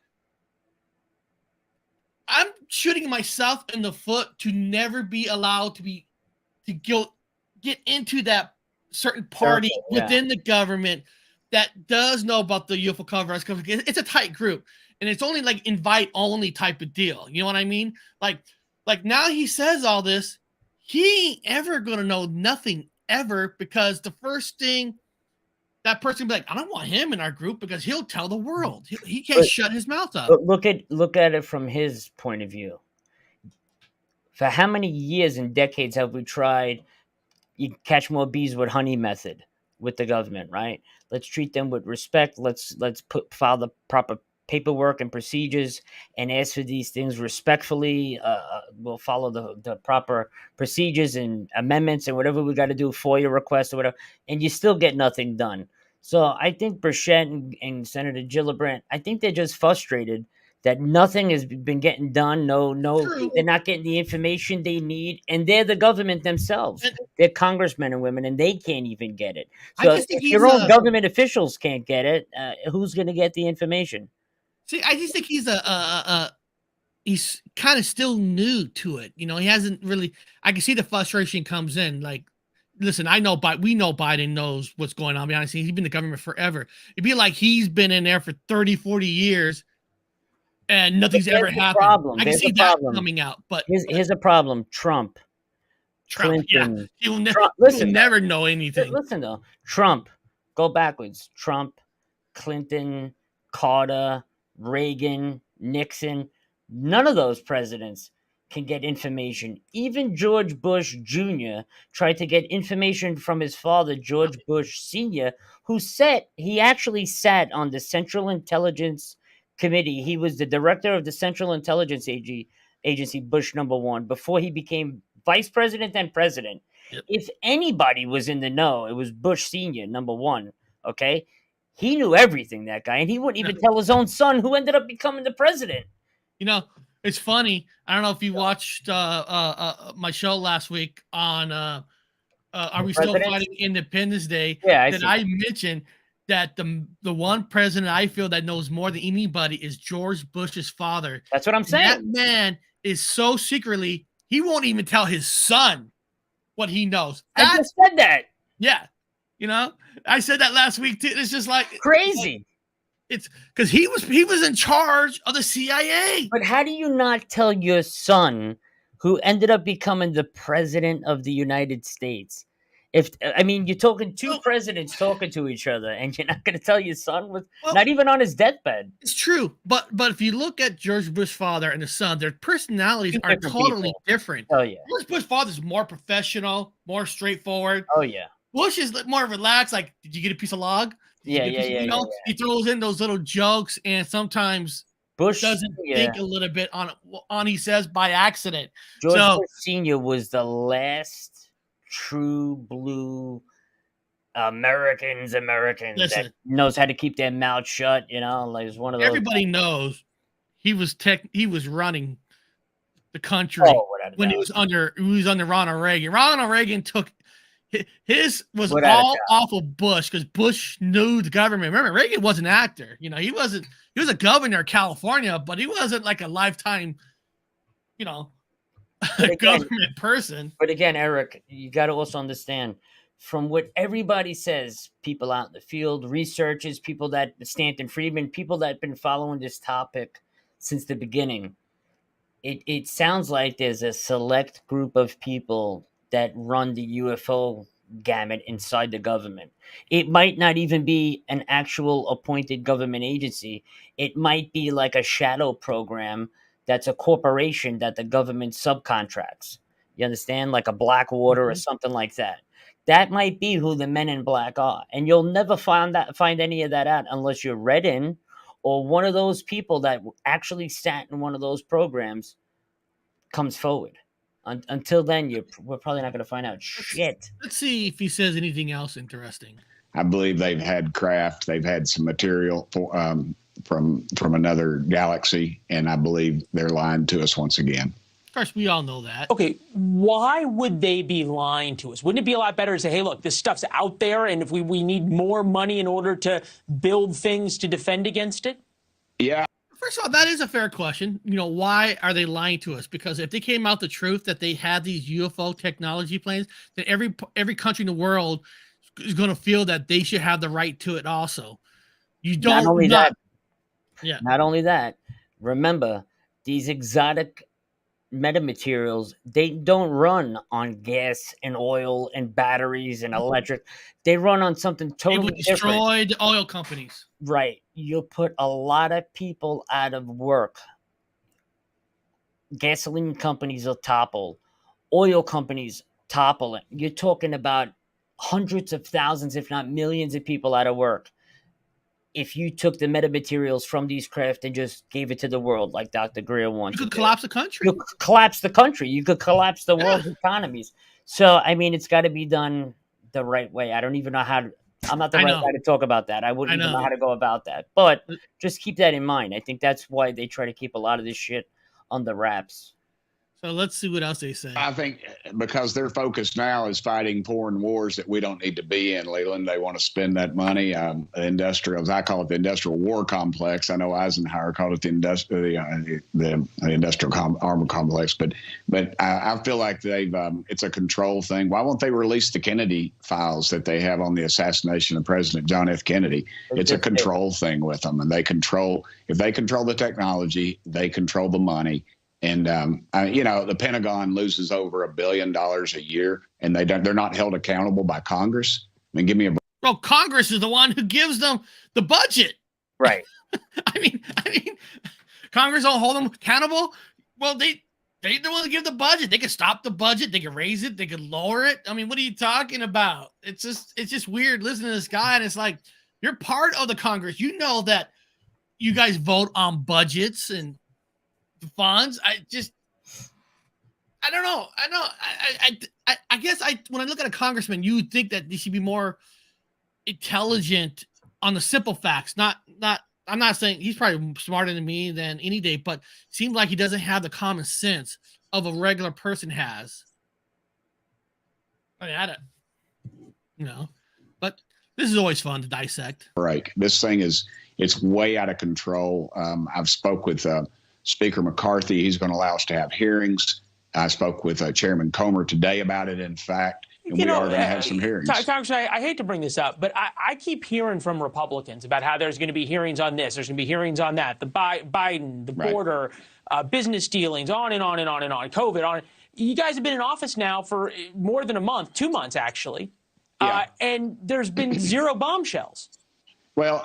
A: I'm shooting myself in the foot to never be allowed to get into that certain party within the government that does know about the UFO cover-ups. It's a tight group. and it's only like invite only type of deal. You know what I mean? Like now he says all this, he ain't ever gonna know nothing ever, because the first thing that person be like, I don't want him in our group because he'll tell the world. He can't shut his mouth up.
B: But look at it from his point of view. For how many years and decades have we tried you catch more bees with honey method with the government, right? Let's treat them with respect. Let's file the proper paperwork and procedures and ask for these things respectfully. We'll follow the proper procedures and amendments and whatever we got to do, FOIA requests or whatever, and you still get nothing done. So I think Burchett and Senator Gillibrand, I think they're just frustrated that nothing has been getting done. No,
A: True.
B: they're not getting the information they need, and they're the government themselves. They're congressmen and women, and they can't even get it. So if your own government officials can't get it, who's going to get the information?
A: See, I just think he's kind of still new to it. You know, he hasn't really. I can see the frustration comes in. Like, listen, we know Biden knows what's going on. To be honest, he's been in the government forever. It'd be like he's been in there for 30, 40 years. And nothing's ever happened. I can see that coming out. But
B: here's a problem: Trump, Clinton.
A: Yeah. He'll never know anything.
B: Listen though, Trump, go backwards. Trump, Clinton, Carter, Reagan, Nixon. None of those presidents can get information. Even George Bush Jr. tried to get information from his father, George Bush Sr., he actually sat on the Central Intelligence Committee. He was the director of the Central Intelligence Agency, Bush #1, before he became vice president and president. Yep. If anybody was in the know, it was Bush Sr., #1. Okay, he knew everything, that guy, and he wouldn't even tell his own son, who ended up becoming the president.
A: You know, it's funny. I don't know if you watched my show last week on Are We Still Fighting Independence Day?
B: Yeah,
A: I mentioned that the one president I feel that knows more than anybody is George Bush's father.
B: That's what I'm saying.
A: That man is so secretly, he won't even tell his son what he knows.
B: I just said that.
A: Yeah. You know, I said that last week too. It's just like
B: crazy.
A: It's because he was in charge of the CIA.
B: But how do you not tell your son, who ended up becoming the president of the United States? You're talking two presidents talking to each other, and you're not going to tell your son not even on his deathbed.
A: It's true, but if you look at George Bush's father and the son, their personalities are totally different.
B: Oh yeah,
A: George Bush's father's more professional, more straightforward.
B: Oh yeah,
A: Bush is more relaxed. Like, did you get a piece of log?
B: Yeah.
A: He throws in those little jokes, and sometimes
B: Bush
A: doesn't think a little bit on he says by accident.
B: George Bush Sr. was the last true blue American that knows how to keep their mouth shut. You know, like it's one of those.
A: Everybody knows he was running the country when he was under Ronald Reagan. Ronald Reagan took his was all off of Bush because Bush knew the government. Remember, Reagan was an actor. You know, he was a governor of California, but he wasn't like a lifetime, government person.
B: But again, Eric, you got to also understand, from what everybody says, people out in the field, researchers, people that Stanton Friedman, people that have been following this topic since the beginning, it sounds like there's a select group of people that run the UFO gamut inside the government. It might not even be an actual appointed government agency. It might be like a shadow program that's a corporation that the government subcontracts. You understand? Like a Blackwater or something like that. That might be who the Men in Black are. And you'll never find any of that out unless you're read in, or one of those people that actually sat in one of those programs comes forward. Until then, we're probably not going to find out shit.
A: Let's see if he says anything else interesting.
K: I believe they've had craft. They've had some material from another galaxy, and I believe they're lying to us once again.
A: Of course, we all know that.
J: Okay, why would they be lying to us? Wouldn't it be a lot better to say, hey, look, this stuff's out there, and if we need more money in order to build things to defend against it?
K: Yeah.
A: First of all, that is a fair question. Why are they lying to us? Because if they came out the truth that they had these UFO technology planes, then every country in the world is going to feel that they should have the right to it also. You don't.
B: Not only that,
A: Yeah.
B: Not only that, remember, these exotic metamaterials, they don't run on gas and oil and batteries and electric. They run on something
A: It
B: totally
A: would
B: different.
A: destroy the oil companies.
B: Right. You'll put a lot of people out of work. Gasoline companies will topple. Oil companies topple. You're talking about hundreds of thousands, if not millions of people out of work. If you took the metamaterials from these craft and just gave it to the world like Dr. Greer wants
A: You
B: to
A: could
B: do.
A: collapse the country.
B: You could collapse the country. You could collapse the world's economies. So, I mean, it's got to be done the right way. I don't even know how to, I'm not the
A: I
B: right
A: know.
B: guy to talk about that. I wouldn't even know
A: know.
B: how to go about that. But just keep that in mind. I think that's why they try to keep a lot of this shit under wraps.
A: So let's see what else they say.
K: I think because their focus now is fighting foreign wars that we don't need to be in, Leland. They want to spend that money. Industrials, I call it the industrial war complex. I know Eisenhower called it the industrial armor complex. But I feel like they've it's a control thing. Why won't they release the Kennedy files that they have on the assassination of President John F. Kennedy? It's a control thing with them, and they control. If they control the technology, they control the money. And the Pentagon loses over $1 billion a year, and they're not held accountable by Congress. I mean, give me a break.
A: Bro, Congress is the one who gives them the budget.
B: Right.
A: I mean, Congress don't hold them accountable. Well, they don't want to give the budget. They can stop the budget. They can raise it. They can lower it. I mean, what are you talking about? It's just weird listening to this guy, and it's like, you're part of the Congress. You know that you guys vote on budgets and funds. I don't know. I guess when I look at a congressman, you would think that they should be more intelligent on the simple facts. Not. I'm not saying he's probably smarter than me than any day, but it seems like he doesn't have the common sense of a regular person has. I mean, I don't, but this is always fun to dissect.
K: Right. This thing it's way out of control. I've spoke with Speaker McCarthy. He's going to allow us to have hearings. I spoke with Chairman Comer today about it, in fact, and we are going to have some hearings.
J: Congressman, I hate to bring this up, but I keep hearing from Republicans about how there's going to be hearings on this, there's going to be hearings on that, the Biden, the border, business dealings, on and on and on and on, COVID, on. You guys have been in office now for more than a month, 2 months, actually, and there's been zero bombshells.
K: Well,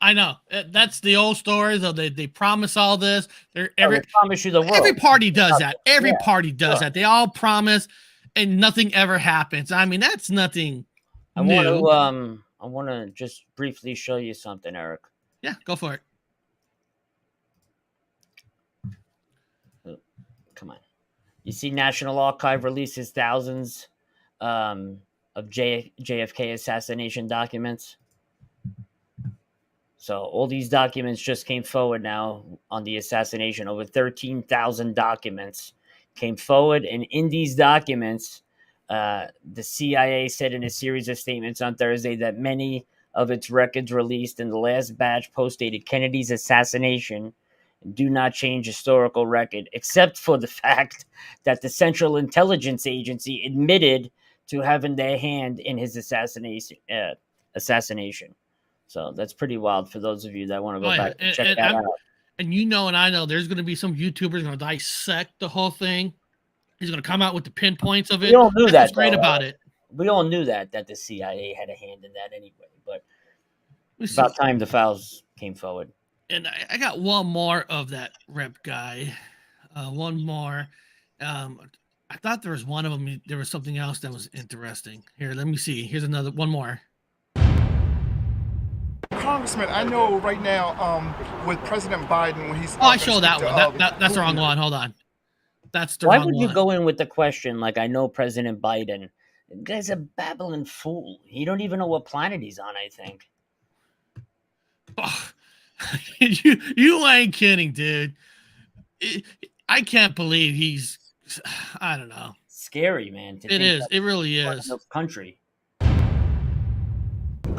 A: I know that's the old stories of they promise all this.
B: They promise you the world.
A: Every party does that. Every party does that. They all promise, and nothing ever happens. I mean, that's nothing new.
B: I want to just briefly show you something, Eric.
A: Yeah, go for it.
B: Come on. You see, National Archive releases thousands of JFK assassination documents. So all these documents just came forward now on the assassination. Over 13,000 documents came forward. And in these documents, the CIA said in a series of statements on Thursday that many of its records released in the last batch postdated Kennedy's assassination and do not change historical record, except for the fact that the Central Intelligence Agency admitted to having their hand in his assassination. So that's pretty wild for those of you that want to go back and check that out.
A: And and I know there's going to be some YouTubers going to dissect the whole thing. He's going to come out with the pinpoints of it.
B: We all knew
A: That's great about it.
B: We all knew that the CIA had a hand in that anyway. But it's about time the files came forward.
A: And I got one more of that rep guy. One more. I thought there was one of them. There was something else that was interesting. Here, let me see. Here's one more.
C: Congressman, I know right now with President Biden when he's.
A: Oh, I showed that one. That's the wrong one. Hold on. That's the wrong one.
B: Why would you go in with the question like, I know President Biden? The guy's a babbling fool. He don't even know what planet he's on, I think.
A: Oh, you ain't kidding, dude. I can't believe he's. I don't know.
B: Scary, man.
A: It is. It really is.
B: Country.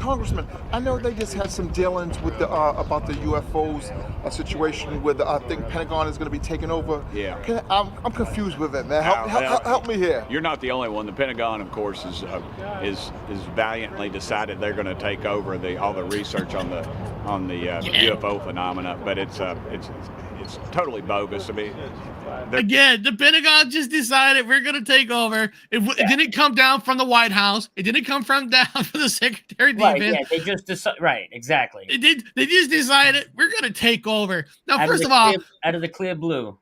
C: Congressman, I know they just had some dealings with the about the UFOs situation with I think Pentagon is going to be taking over.
D: Yeah.
C: I'm confused with it, man. Help me here.
D: You're not the only one. The Pentagon, of course, is valiantly decided they're going to take over all the research on the UFO phenomena, but it's totally bogus. I mean,
A: again, the Pentagon just decided we're going to take over. It didn't come down from the White House. It didn't come from the Secretary of Defense.
B: Yeah, they just decided. Right, exactly.
A: They just decided we're going to take over. Now,
B: out of the clear blue.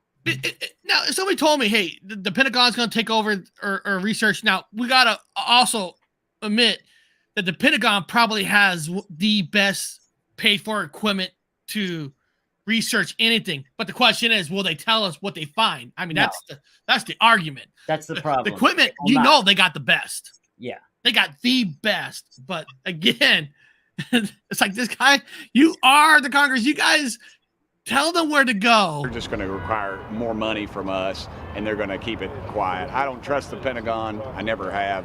A: Now, somebody told me, hey, the Pentagon's going to take over or research. Now, we got to also admit that the Pentagon probably has the best paid for equipment to research anything. But the question is, will they tell us what they find? I mean, that's the argument.
B: That's the problem.
A: The equipment, they got the best.
B: Yeah.
A: They got the best. But again, it's like, this guy, you are the Congress. You guys tell them where to go.
D: They're just going to require more money from us, and they're going to keep it quiet. I don't trust the Pentagon. I never have.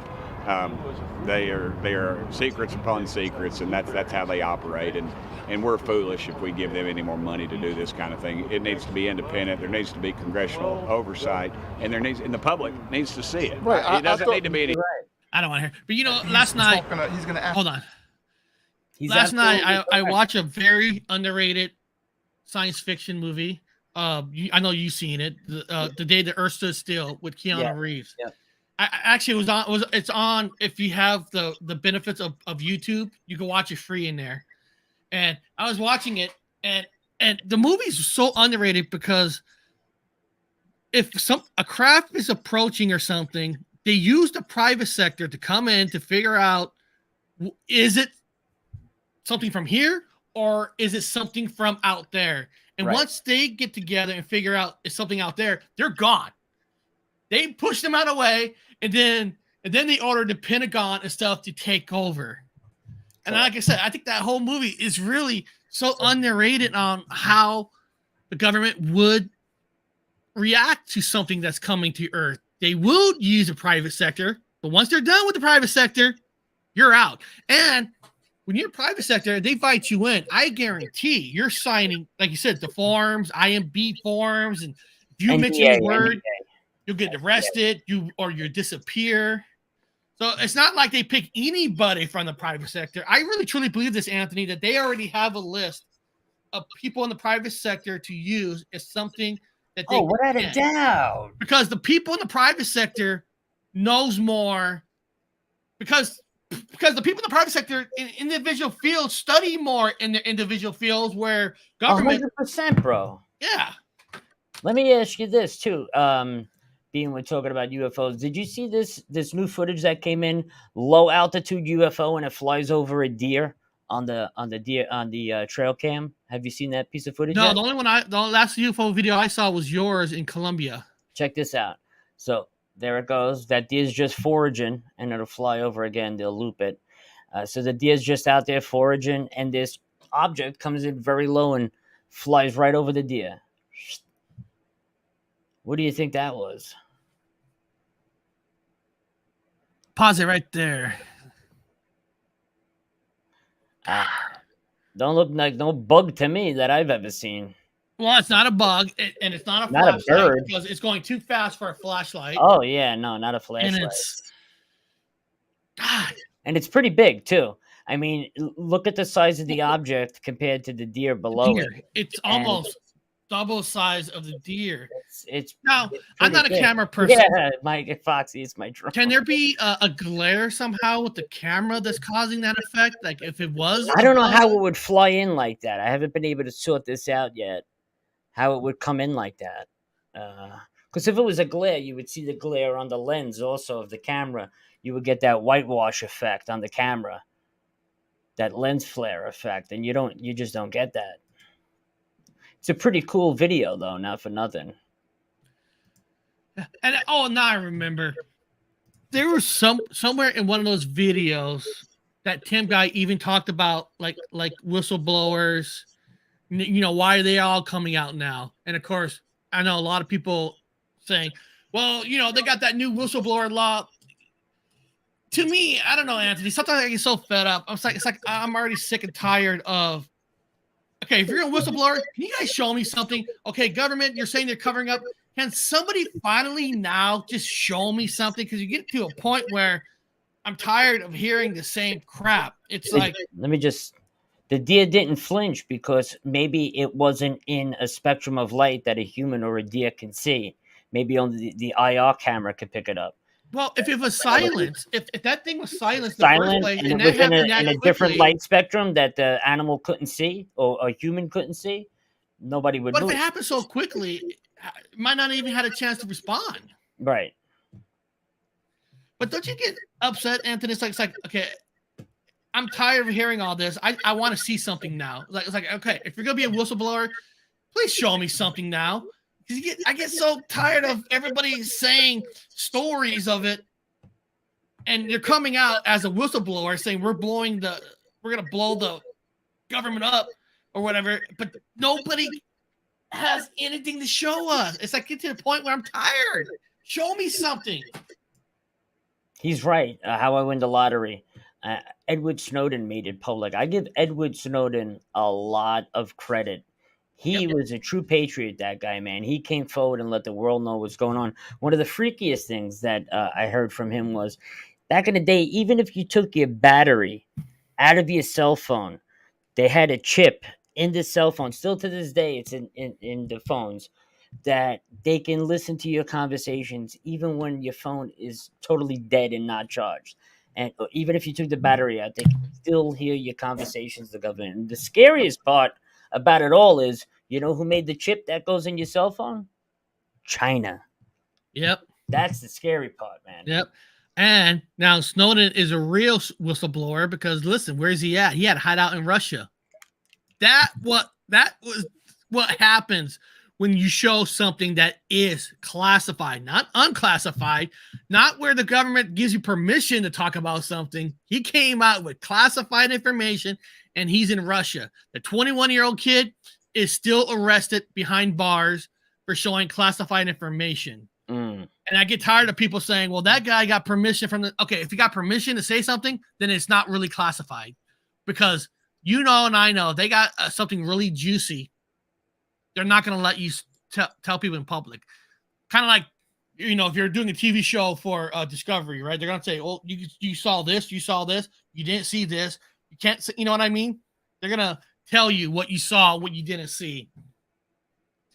D: They are secrets upon secrets, and that's how they operate. And we're foolish if we give them any more money to do this kind of thing. It needs to be independent. There needs to be congressional oversight, and the public needs to see it.
C: Right.
D: It doesn't need to be any.
A: I don't want to hear. But last night,
C: he's going to ask.
A: Hold on. Last night, I watched a very underrated science fiction movie. I know you've seen it. The Day the Earth Stood Still with Keanu Reeves. Yeah. It's on. If you have the benefits of YouTube, you can watch it free in there. And I was watching it, and the movie's so underrated because if a craft is approaching or something, they use the private sector to come in to figure out, is it something from here or is it something from out there? And once they get together and figure out it's something out there, they're gone. They push them out of the way, and then they order the Pentagon and stuff to take over. And like I said, I think that whole movie is really so underrated on how the government would react to something that's coming to Earth. They will use the private sector, but once they're done with the private sector, you're out. And when you're private sector, they invite you in. I guarantee you're signing, like you said, the forms, IMB forms, and if you mention a word, you'll get arrested, you disappear. So it's not like they pick anybody from the private sector. I really truly believe this, Anthony, that they already have a list of people in the private sector to use as something that they
B: without a doubt.
A: Because the people in the private sector knows more. Because the people in the private sector in individual fields study more in the individual fields where government
B: 100%, bro.
A: Yeah.
B: Let me ask you this too. Being we're talking about UFOs, did you see this new footage that came in? Low altitude UFO and it flies over a deer on the trail cam. Have you seen that piece of footage?
A: No,
B: yet?
A: the last UFO video I saw was yours in Colombia.
B: Check this out. So there it goes. That deer's just foraging, and it'll fly over again. They'll loop it. So the deer's just out there foraging, and this object comes in very low and flies right over the deer. What do you think that was?
A: Pause it right there.
B: Don't look like no bug to me that I've ever seen.
A: Well, it's not a bug, and it's not a
B: flashlight bird
A: because it's going too fast for a flashlight.
B: Oh yeah, no, not a flashlight.
A: And it's God,
B: and it's pretty big too. I mean, look at the size of the object compared to the deer below it.
A: It's almost double size of the deer.
B: It's
A: I'm not a camera person.
B: Yeah, Mike Foxy is my drone.
A: Can there be a glare somehow with the camera that's causing that effect? Like if it was,
B: I don't know how it would fly in like that. I haven't been able to sort this out yet. How it would come in like that. Because if it was a glare, you would see the glare on the lens also of the camera. You would get that whitewash effect on the camera, that lens flare effect, and you just don't get that. It's a pretty cool video, though, not for nothing.
A: And now I remember. There was somewhere in one of those videos that Tim Guy even talked about, like whistleblowers. You know, why are they all coming out now? And of course, I know a lot of people saying, "Well, you know, they got that new whistleblower law." to me, I don't know, Anthony. Sometimes I get so fed up. It's like I'm already sick and tired of. Okay, if you're a whistleblower, can you guys show me something? Okay, government, you're saying they're covering up. Can somebody finally now just show me something? Because you get to a point where I'm tired of hearing the same crap. It's like,
B: let me just. The deer didn't flinch because maybe it wasn't in a spectrum of light that a human or a deer can see. Maybe only the IR camera could pick it up.
A: well, if it was silence, if that thing was silenced in the first
B: Silent,
A: place,
B: and
A: and
B: it
A: that
B: was in
A: happened that
B: a
A: quickly,
B: different light spectrum that the animal couldn't see or a human couldn't see, nobody would
A: but if
B: move.
A: it happened so quickly, it might not even had a chance to respond.
B: Right.
A: But don't you get upset, Anthony? It's like okay, I'm tired of hearing all this. I want to see something now. Like it's like, okay, if you're gonna be a whistleblower, please show me something now. Because I get so tired of everybody saying stories of it, and you're coming out as a whistleblower saying we're gonna blow the government up or whatever, but nobody has anything to show us. It's like get to the point where I'm tired. Show me something.
B: He's right. How I win the lottery. Edward Snowden made it public. I give Edward Snowden a lot of credit. He was a true patriot, that guy, man. He came forward and let the world know what's going on. One of the freakiest things that I heard from him was back in the day, even if you took your battery out of your cell phone, they had a chip in the cell phone. Still to this day, it's in the phones that they can listen to your conversations even when your phone is totally dead and not charged. And even if you took the battery out, they can still hear your conversations, the government. And the scariest part about it all is, you know who made the chip that goes in your cell phone? China.
A: Yep.
B: That's the scary part, man.
A: Yep. And now Snowden is a real whistleblower because listen, where's he at? He had a hideout in Russia. That was what happens when you show something that is classified, not unclassified, not where the government gives you permission to talk about something. He came out with classified information and he's in Russia. The 21-year-old kid is still arrested behind bars for showing classified information. And I get tired of people saying, well, that guy got permission from the, okay, if he got permission to say something, then it's not really classified because you know, and I know they got something really juicy. They're not going to let you tell people in public. Kind of like, you know, if you're doing a TV show for Discovery, right? They're going to say, oh, you saw this, you didn't see this. You can't see, you know what I mean? They're going to tell you what you saw, what you didn't see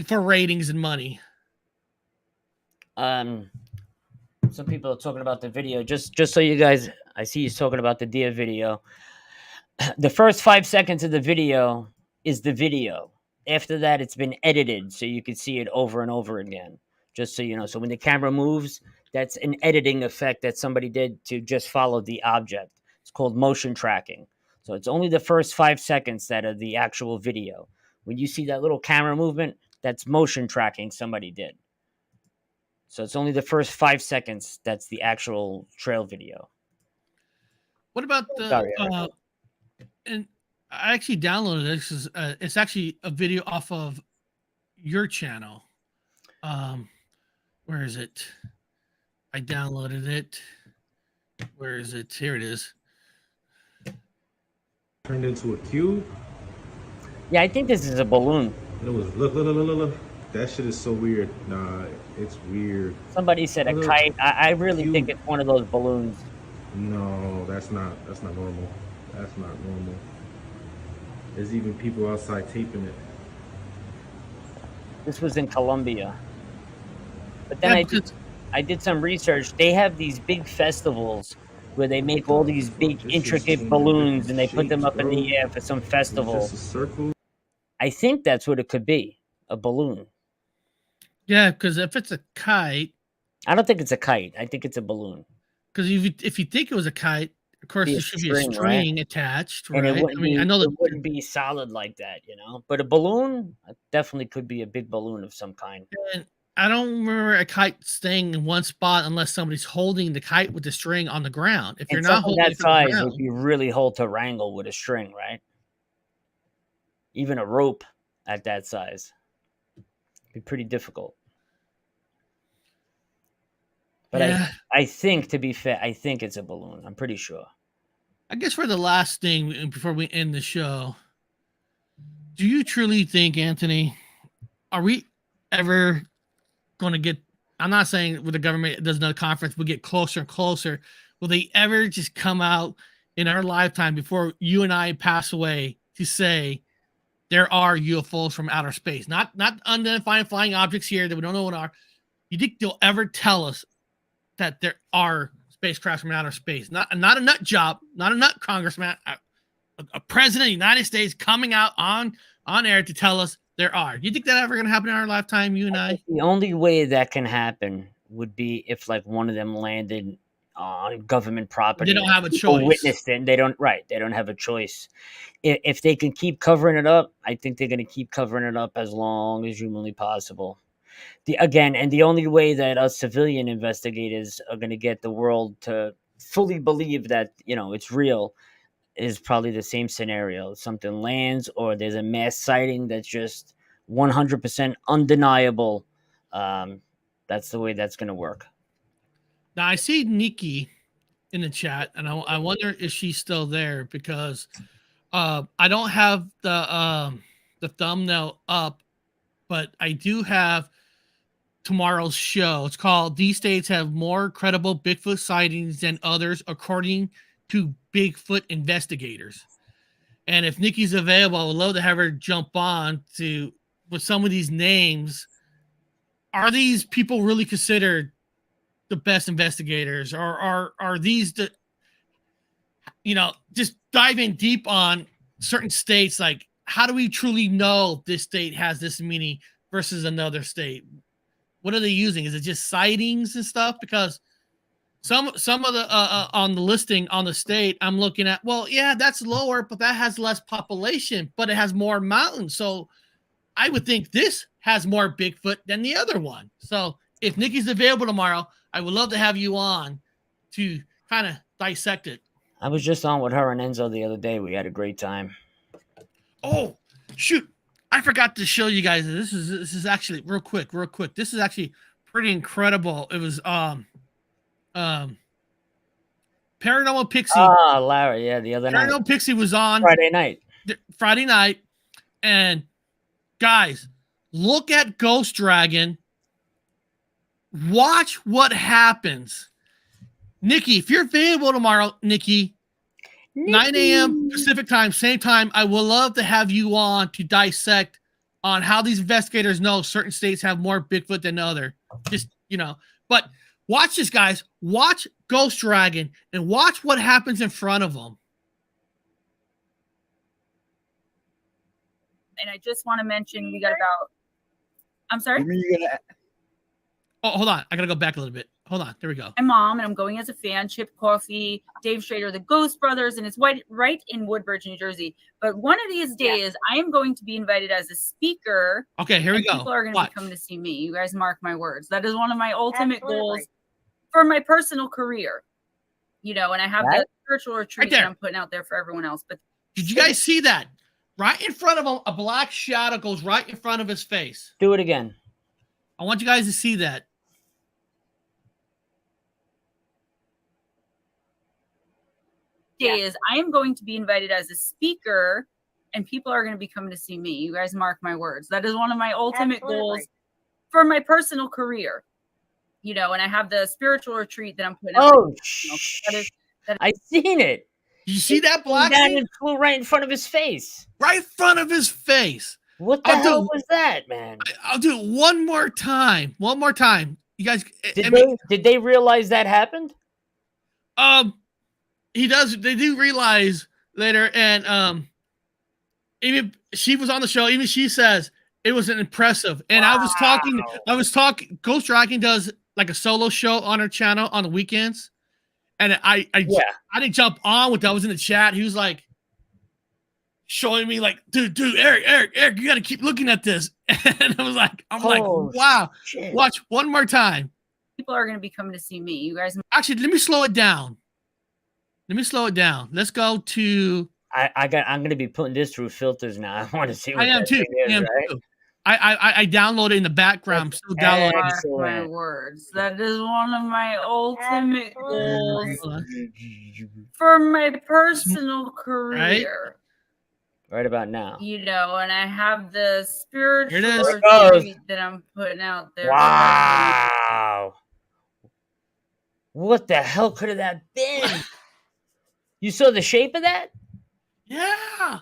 A: for ratings and money.
B: Some people are talking about the video. Just so you guys, I see he's talking about the deer video. The first 5 seconds of the video is the video. After that, it's been edited so you can see it over and over again. Just so you know. So when the camera moves, that's an editing effect that somebody did to just follow the object. It's called motion tracking. So it's only the first 5 seconds that are the actual video. When you see that little camera movement, that's motion tracking somebody did. So it's only the first 5 seconds that's the actual trail video.
A: What about the and I actually downloaded this. It's actually a video off of your channel. Where is it? I downloaded it. Where is it? Here it is.
L: Turned into a cube.
B: Yeah, I think this is a balloon.
L: It was look. That shit is so weird. Nah, it's weird.
B: Somebody said a kite. I really think it's one of those balloons.
L: No, that's not normal. That's not normal. There's even people outside taping it.
B: This was in Colombia. But then I did some research. They have these big festivals where they make all these big intricate balloons and they put them up in the air for some festival.
L: It's just a circle.
B: I think that's what it could be, a balloon.
A: Yeah, because if it's a kite,
B: I don't think it's a kite. I think it's a balloon.
A: Because if you think it was a kite, of course there should be a string attached, right?
B: And
A: it
B: wouldn't be solid like that, you know. But a balloon definitely could be a big balloon of some kind.
A: And I don't remember a kite staying in one spot unless somebody's holding the kite with the string on the ground. If you're not holding
B: that size,
A: it
B: would be really hard to wrangle with a string, right? Even a rope at that size. Be pretty difficult. But yeah. I think, to be fair, I think it's a balloon. I'm pretty sure.
A: I guess for the last thing before we end the show, do you truly think, Anthony, are we ever going to get? I'm not saying with the government does another conference, we'll get closer and closer. Will they ever just come out in our lifetime before you and I pass away to say there are UFOs from outer space, not unidentified flying objects here that we don't know what are? You think they'll ever tell us that there are spacecraft from outer space? Not a nut job, not a nut congressman, a president of the United States coming out on air to tell us there are. Do you think that ever going to happen in our lifetime, you and I?
B: The only way that can happen would be if like one of them landed on government property.
A: They don't have a choice.
B: Witnessed it. They don't have a choice. If they can keep covering it up, I think they're going to keep covering it up as long as humanly possible. The only way that us civilian investigators are going to get the world to fully believe that, it's real is probably the same scenario. Something lands or there's a mass sighting that's just 100% undeniable. That's the way that's going to work.
A: Now, I see Nikki in the chat, and I wonder if she's still there because I don't have the thumbnail up, but I do have tomorrow's show. It's called "These States Have More Credible Bigfoot Sightings Than Others," according to Bigfoot investigators. And if Nikki's available, I would love to have her jump on to with some of these names. Are these people really considered the best investigators, or are these the, just diving deep on certain states? Like, how do we truly know this state has this many versus another state? What are they using? Is it just sightings and stuff? Because some of the on the listing on the state I'm looking at, well, yeah, that's lower, but that has less population, but it has more mountains. So I would think this has more Bigfoot than the other one. So if Nikki's available tomorrow, I would love to have you on to kind of dissect it.
B: I was just on with her and Enzo the other day. We had a great time.
A: Oh, shoot. I forgot to show you guys. This is actually real quick. This is actually pretty incredible. It was Paranormal Pixie.
B: Larry, yeah, the other night.
A: Paranormal Pixie was on
B: Friday night.
A: And guys, look at Ghost Dragon. Watch what happens. Nikki, if you're available tomorrow, Nikki, 9 a.m. Pacific time, same time, I would love to have you on to dissect on how these investigators know certain states have more Bigfoot than other. Just, but watch this, guys. Watch Ghost Dragon and watch what happens in front of them.
M: And I just want to mention we got about. I'm sorry.
A: Oh, hold on. I gotta go back a little bit. Hold on. There we go.
M: My mom, and I'm going as a fan. Chip Coffee, Dave Schrader, the Ghost Brothers, and it's right in Woodbridge, New Jersey. But one of these days, I am going to be invited as a speaker.
A: Okay, here we go.
M: People are going to be coming to see me. You guys mark my words. That is one of my ultimate goals for my personal career. And I have the spiritual retreat that I'm putting out there for everyone else. But
A: did you guys see that? Right in front of him, a black shadow goes right in front of his face.
B: Do it again.
A: I want you guys to see that.
M: Is I am going to be invited as a speaker, and people are going to be coming to see me. You guys mark my words. That is one of my ultimate goals for my personal career. And I have the spiritual retreat that I'm putting out.
B: Oh, I seen it.
A: You see that black
B: thing? It flew right in front of his face.
A: Right in front of his face.
B: What the hell was that, man?
A: I'll do it one more time. You guys,
B: did they realize that happened?
A: They do realize later, and even she was on the show, even she says it was an impressive. And I was talking, Ghost Dragon does like a solo show on her channel on the weekends. And I didn't jump on with that. I was in the chat. He was like showing me like, dude, Eric, you got to keep looking at this. And I was like, wow, shit. Watch one more time.
M: People are going to be coming to see me. You guys.
A: Actually, let me slow it down. Let's go to.
B: I'm going to be putting this through filters now. I want to see what
A: I am too.
B: Is, right?
A: I downloaded in the background. I'm still downloading.
M: Mark my words. That is one of my ultimate goals for my personal career.
B: Right about now.
M: You know, and I have the spiritual
B: Here it is.
M: retreat that I'm putting out there.
B: Wow. What the hell could have that been? You saw the shape of that?
A: Yeah.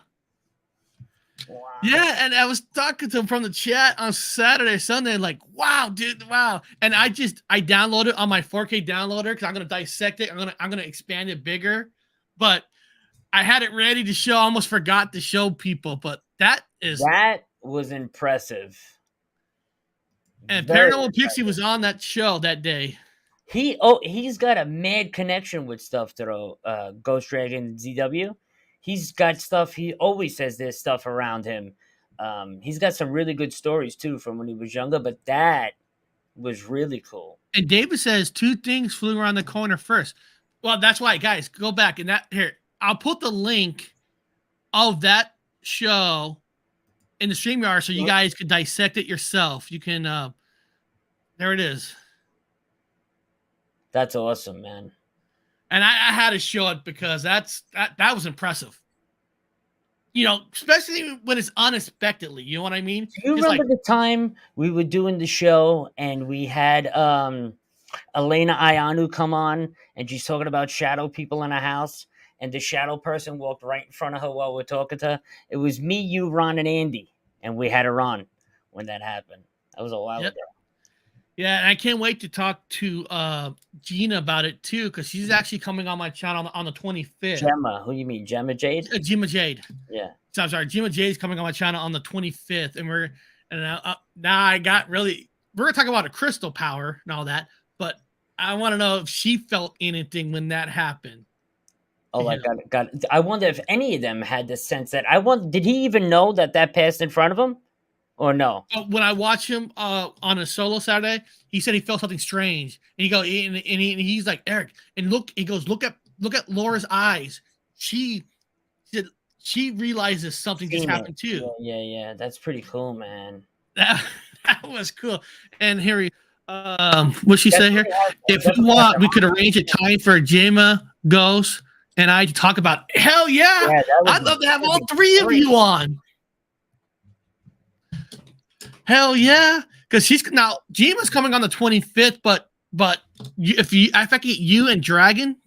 A: Wow. Yeah, and I was talking to him from the chat on Saturday, Sunday, like, wow, dude, wow. And I downloaded on my 4K downloader because I'm gonna dissect it. I'm gonna expand it bigger. But I had it ready to show. I almost forgot to show people, but that
B: was impressive.
A: And Paranormal Pixie was on that show that day.
B: He's got a mad connection with stuff to Ghost Dragon ZW. He's got stuff. He always says there's stuff around him. He's got some really good stories too from when he was younger, but that was really cool.
A: And David says 2 things flew around the corner first. Well, that's why, guys, go back and here. I'll put the link of that show in the StreamYard so you guys can dissect it yourself. You can there it is.
B: That's awesome, man.
A: And I had to show it because that was impressive. You know, especially when it's unexpectedly. You know what I mean?
B: Do you remember the time we were doing the show and we had Elena Ianu come on and she's talking about shadow people in a house and the shadow person walked right in front of her while we're talking to her? It was me, you, Ron, and Andy, and we had her on when that happened. That was a while ago.
A: Yeah, and I can't wait to talk to Gina about it too, because she's actually coming on my channel on the 25th.
B: Gemma, who you mean, Gemma Jade?
A: Gemma Jade.
B: Yeah.
A: So I'm sorry, Gemma Jade's coming on my channel on the 25th, and now I got really. We're gonna talk about a crystal power and all that, but I want to know if she felt anything when that happened.
B: Oh, I got it. I wonder if any of them had the sense that did he even know that passed in front of him? Or no?
A: When I watched him on a solo Saturday, he said he felt something strange, and he's like, Eric, and look at Laura's eyes. She realizes something just happened too.
B: Yeah. That's pretty cool, man.
A: That was cool. And Harry, what she say here? If we want, we could arrange a time for Jema, Ghost, and I to talk about. Hell yeah! I'd love to have all 3 of you on. Hell yeah, because Gema's coming on the 25th, but if I get you and Dragon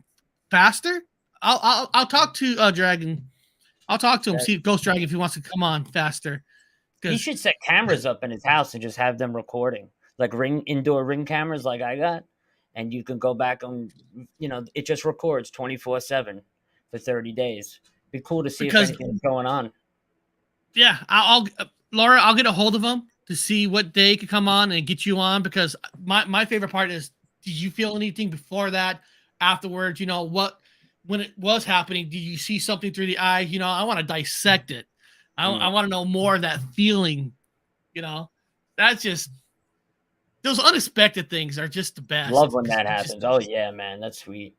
A: faster, I'll talk to Dragon. I'll talk to him, see Ghost Dragon if he wants to come on faster.
B: He should set cameras up in his house and just have them recording, like indoor ring cameras, like I got, and you can go back and it just records 24/7 for 30 days. Be cool to see if anything's going on.
A: Yeah, Laura, I'll get a hold of him to see what day could come on and get you on, because my favorite part is, did you feel anything before that, afterwards? When it was happening, did you see something through the eye? I want to dissect it. I want to know more of that feeling. That's just, those unexpected things are just the best.
B: Love when that happens. Oh yeah, man, that's sweet.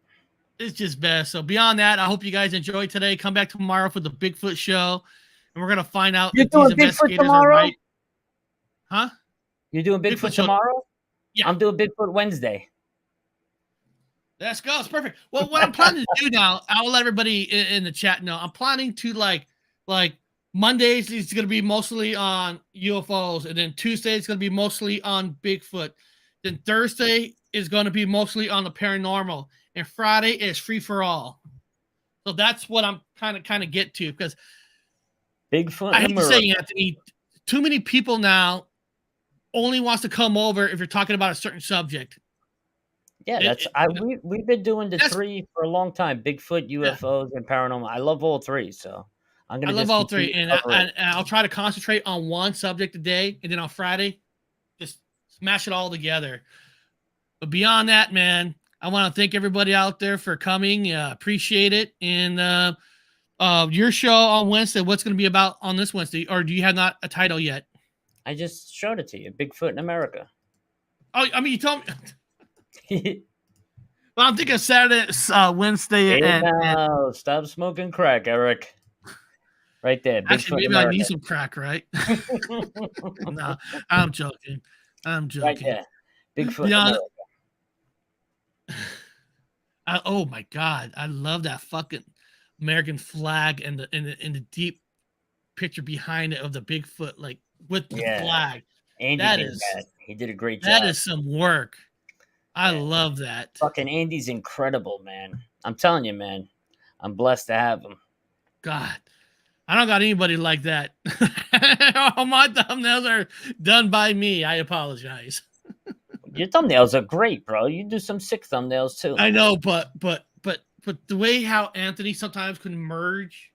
A: It's just best. So beyond that, I hope you guys enjoyed today. Come back tomorrow for the Bigfoot show, and we're gonna find out if these investigators are right. Huh?
B: You're doing Bigfoot tomorrow?
A: Yeah.
B: I'm doing Bigfoot Wednesday.
A: Let's go. It's perfect. Well, what I'm planning to do now, I'll let everybody in the chat know. I'm planning to like Mondays is going to be mostly on UFOs, and then Tuesday is going to be mostly on Bigfoot. Then Thursday is going to be mostly on the paranormal, and Friday is free for all. So that's what I'm kind of get to, because
B: Bigfoot.
A: I hate to say, Anthony, too many people now only wants to come over if you're talking about a certain subject.
B: Yeah, we've been doing the 3 for a long time: Bigfoot, UFOs, and paranormal. I love all 3, so I
A: love all 3, and I'll try to concentrate on one subject a day, and then on Friday, just smash it all together. But beyond that, man, I want to thank everybody out there for coming. Appreciate it. And your show on Wednesday, what's going to be about on this Wednesday, or do you have not a title yet?
B: I just showed it to you. Bigfoot in America.
A: Oh, I mean, you told me. Well, I'm thinking Saturday, Wednesday.
B: Stop smoking crack, Eric. Right there.
A: Actually,
B: Bigfoot
A: maybe I
B: America.
A: need some crack, right? No, I'm joking. I'm joking.
B: Right there. Bigfoot
A: Beyond,
B: America.
A: oh my God, I love that fucking American flag and the deep picture behind it of the Bigfoot, like with the flag.
B: Andy
A: That
B: did
A: is
B: that. He did a great job.
A: That is some work. I love that.
B: Fucking Andy's incredible, man. I'm telling you, man. I'm blessed to have him.
A: God, I don't got anybody like that. All my thumbnails are done by me. I apologize.
B: Your thumbnails are great, bro. You do some sick thumbnails too.
A: I know, but the way how Anthony sometimes can merge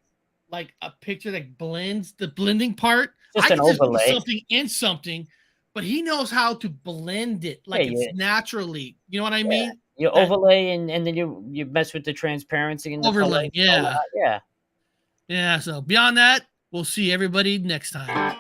A: like a picture that blends the blending part.
B: Just
A: I
B: an
A: can just put
B: overlay.
A: something in something, but he knows how to blend it like it's naturally. You know what I mean?
B: You overlay and then you mess with the transparency and the
A: overlay.
B: color.
A: Yeah. So beyond that, we'll see everybody next time.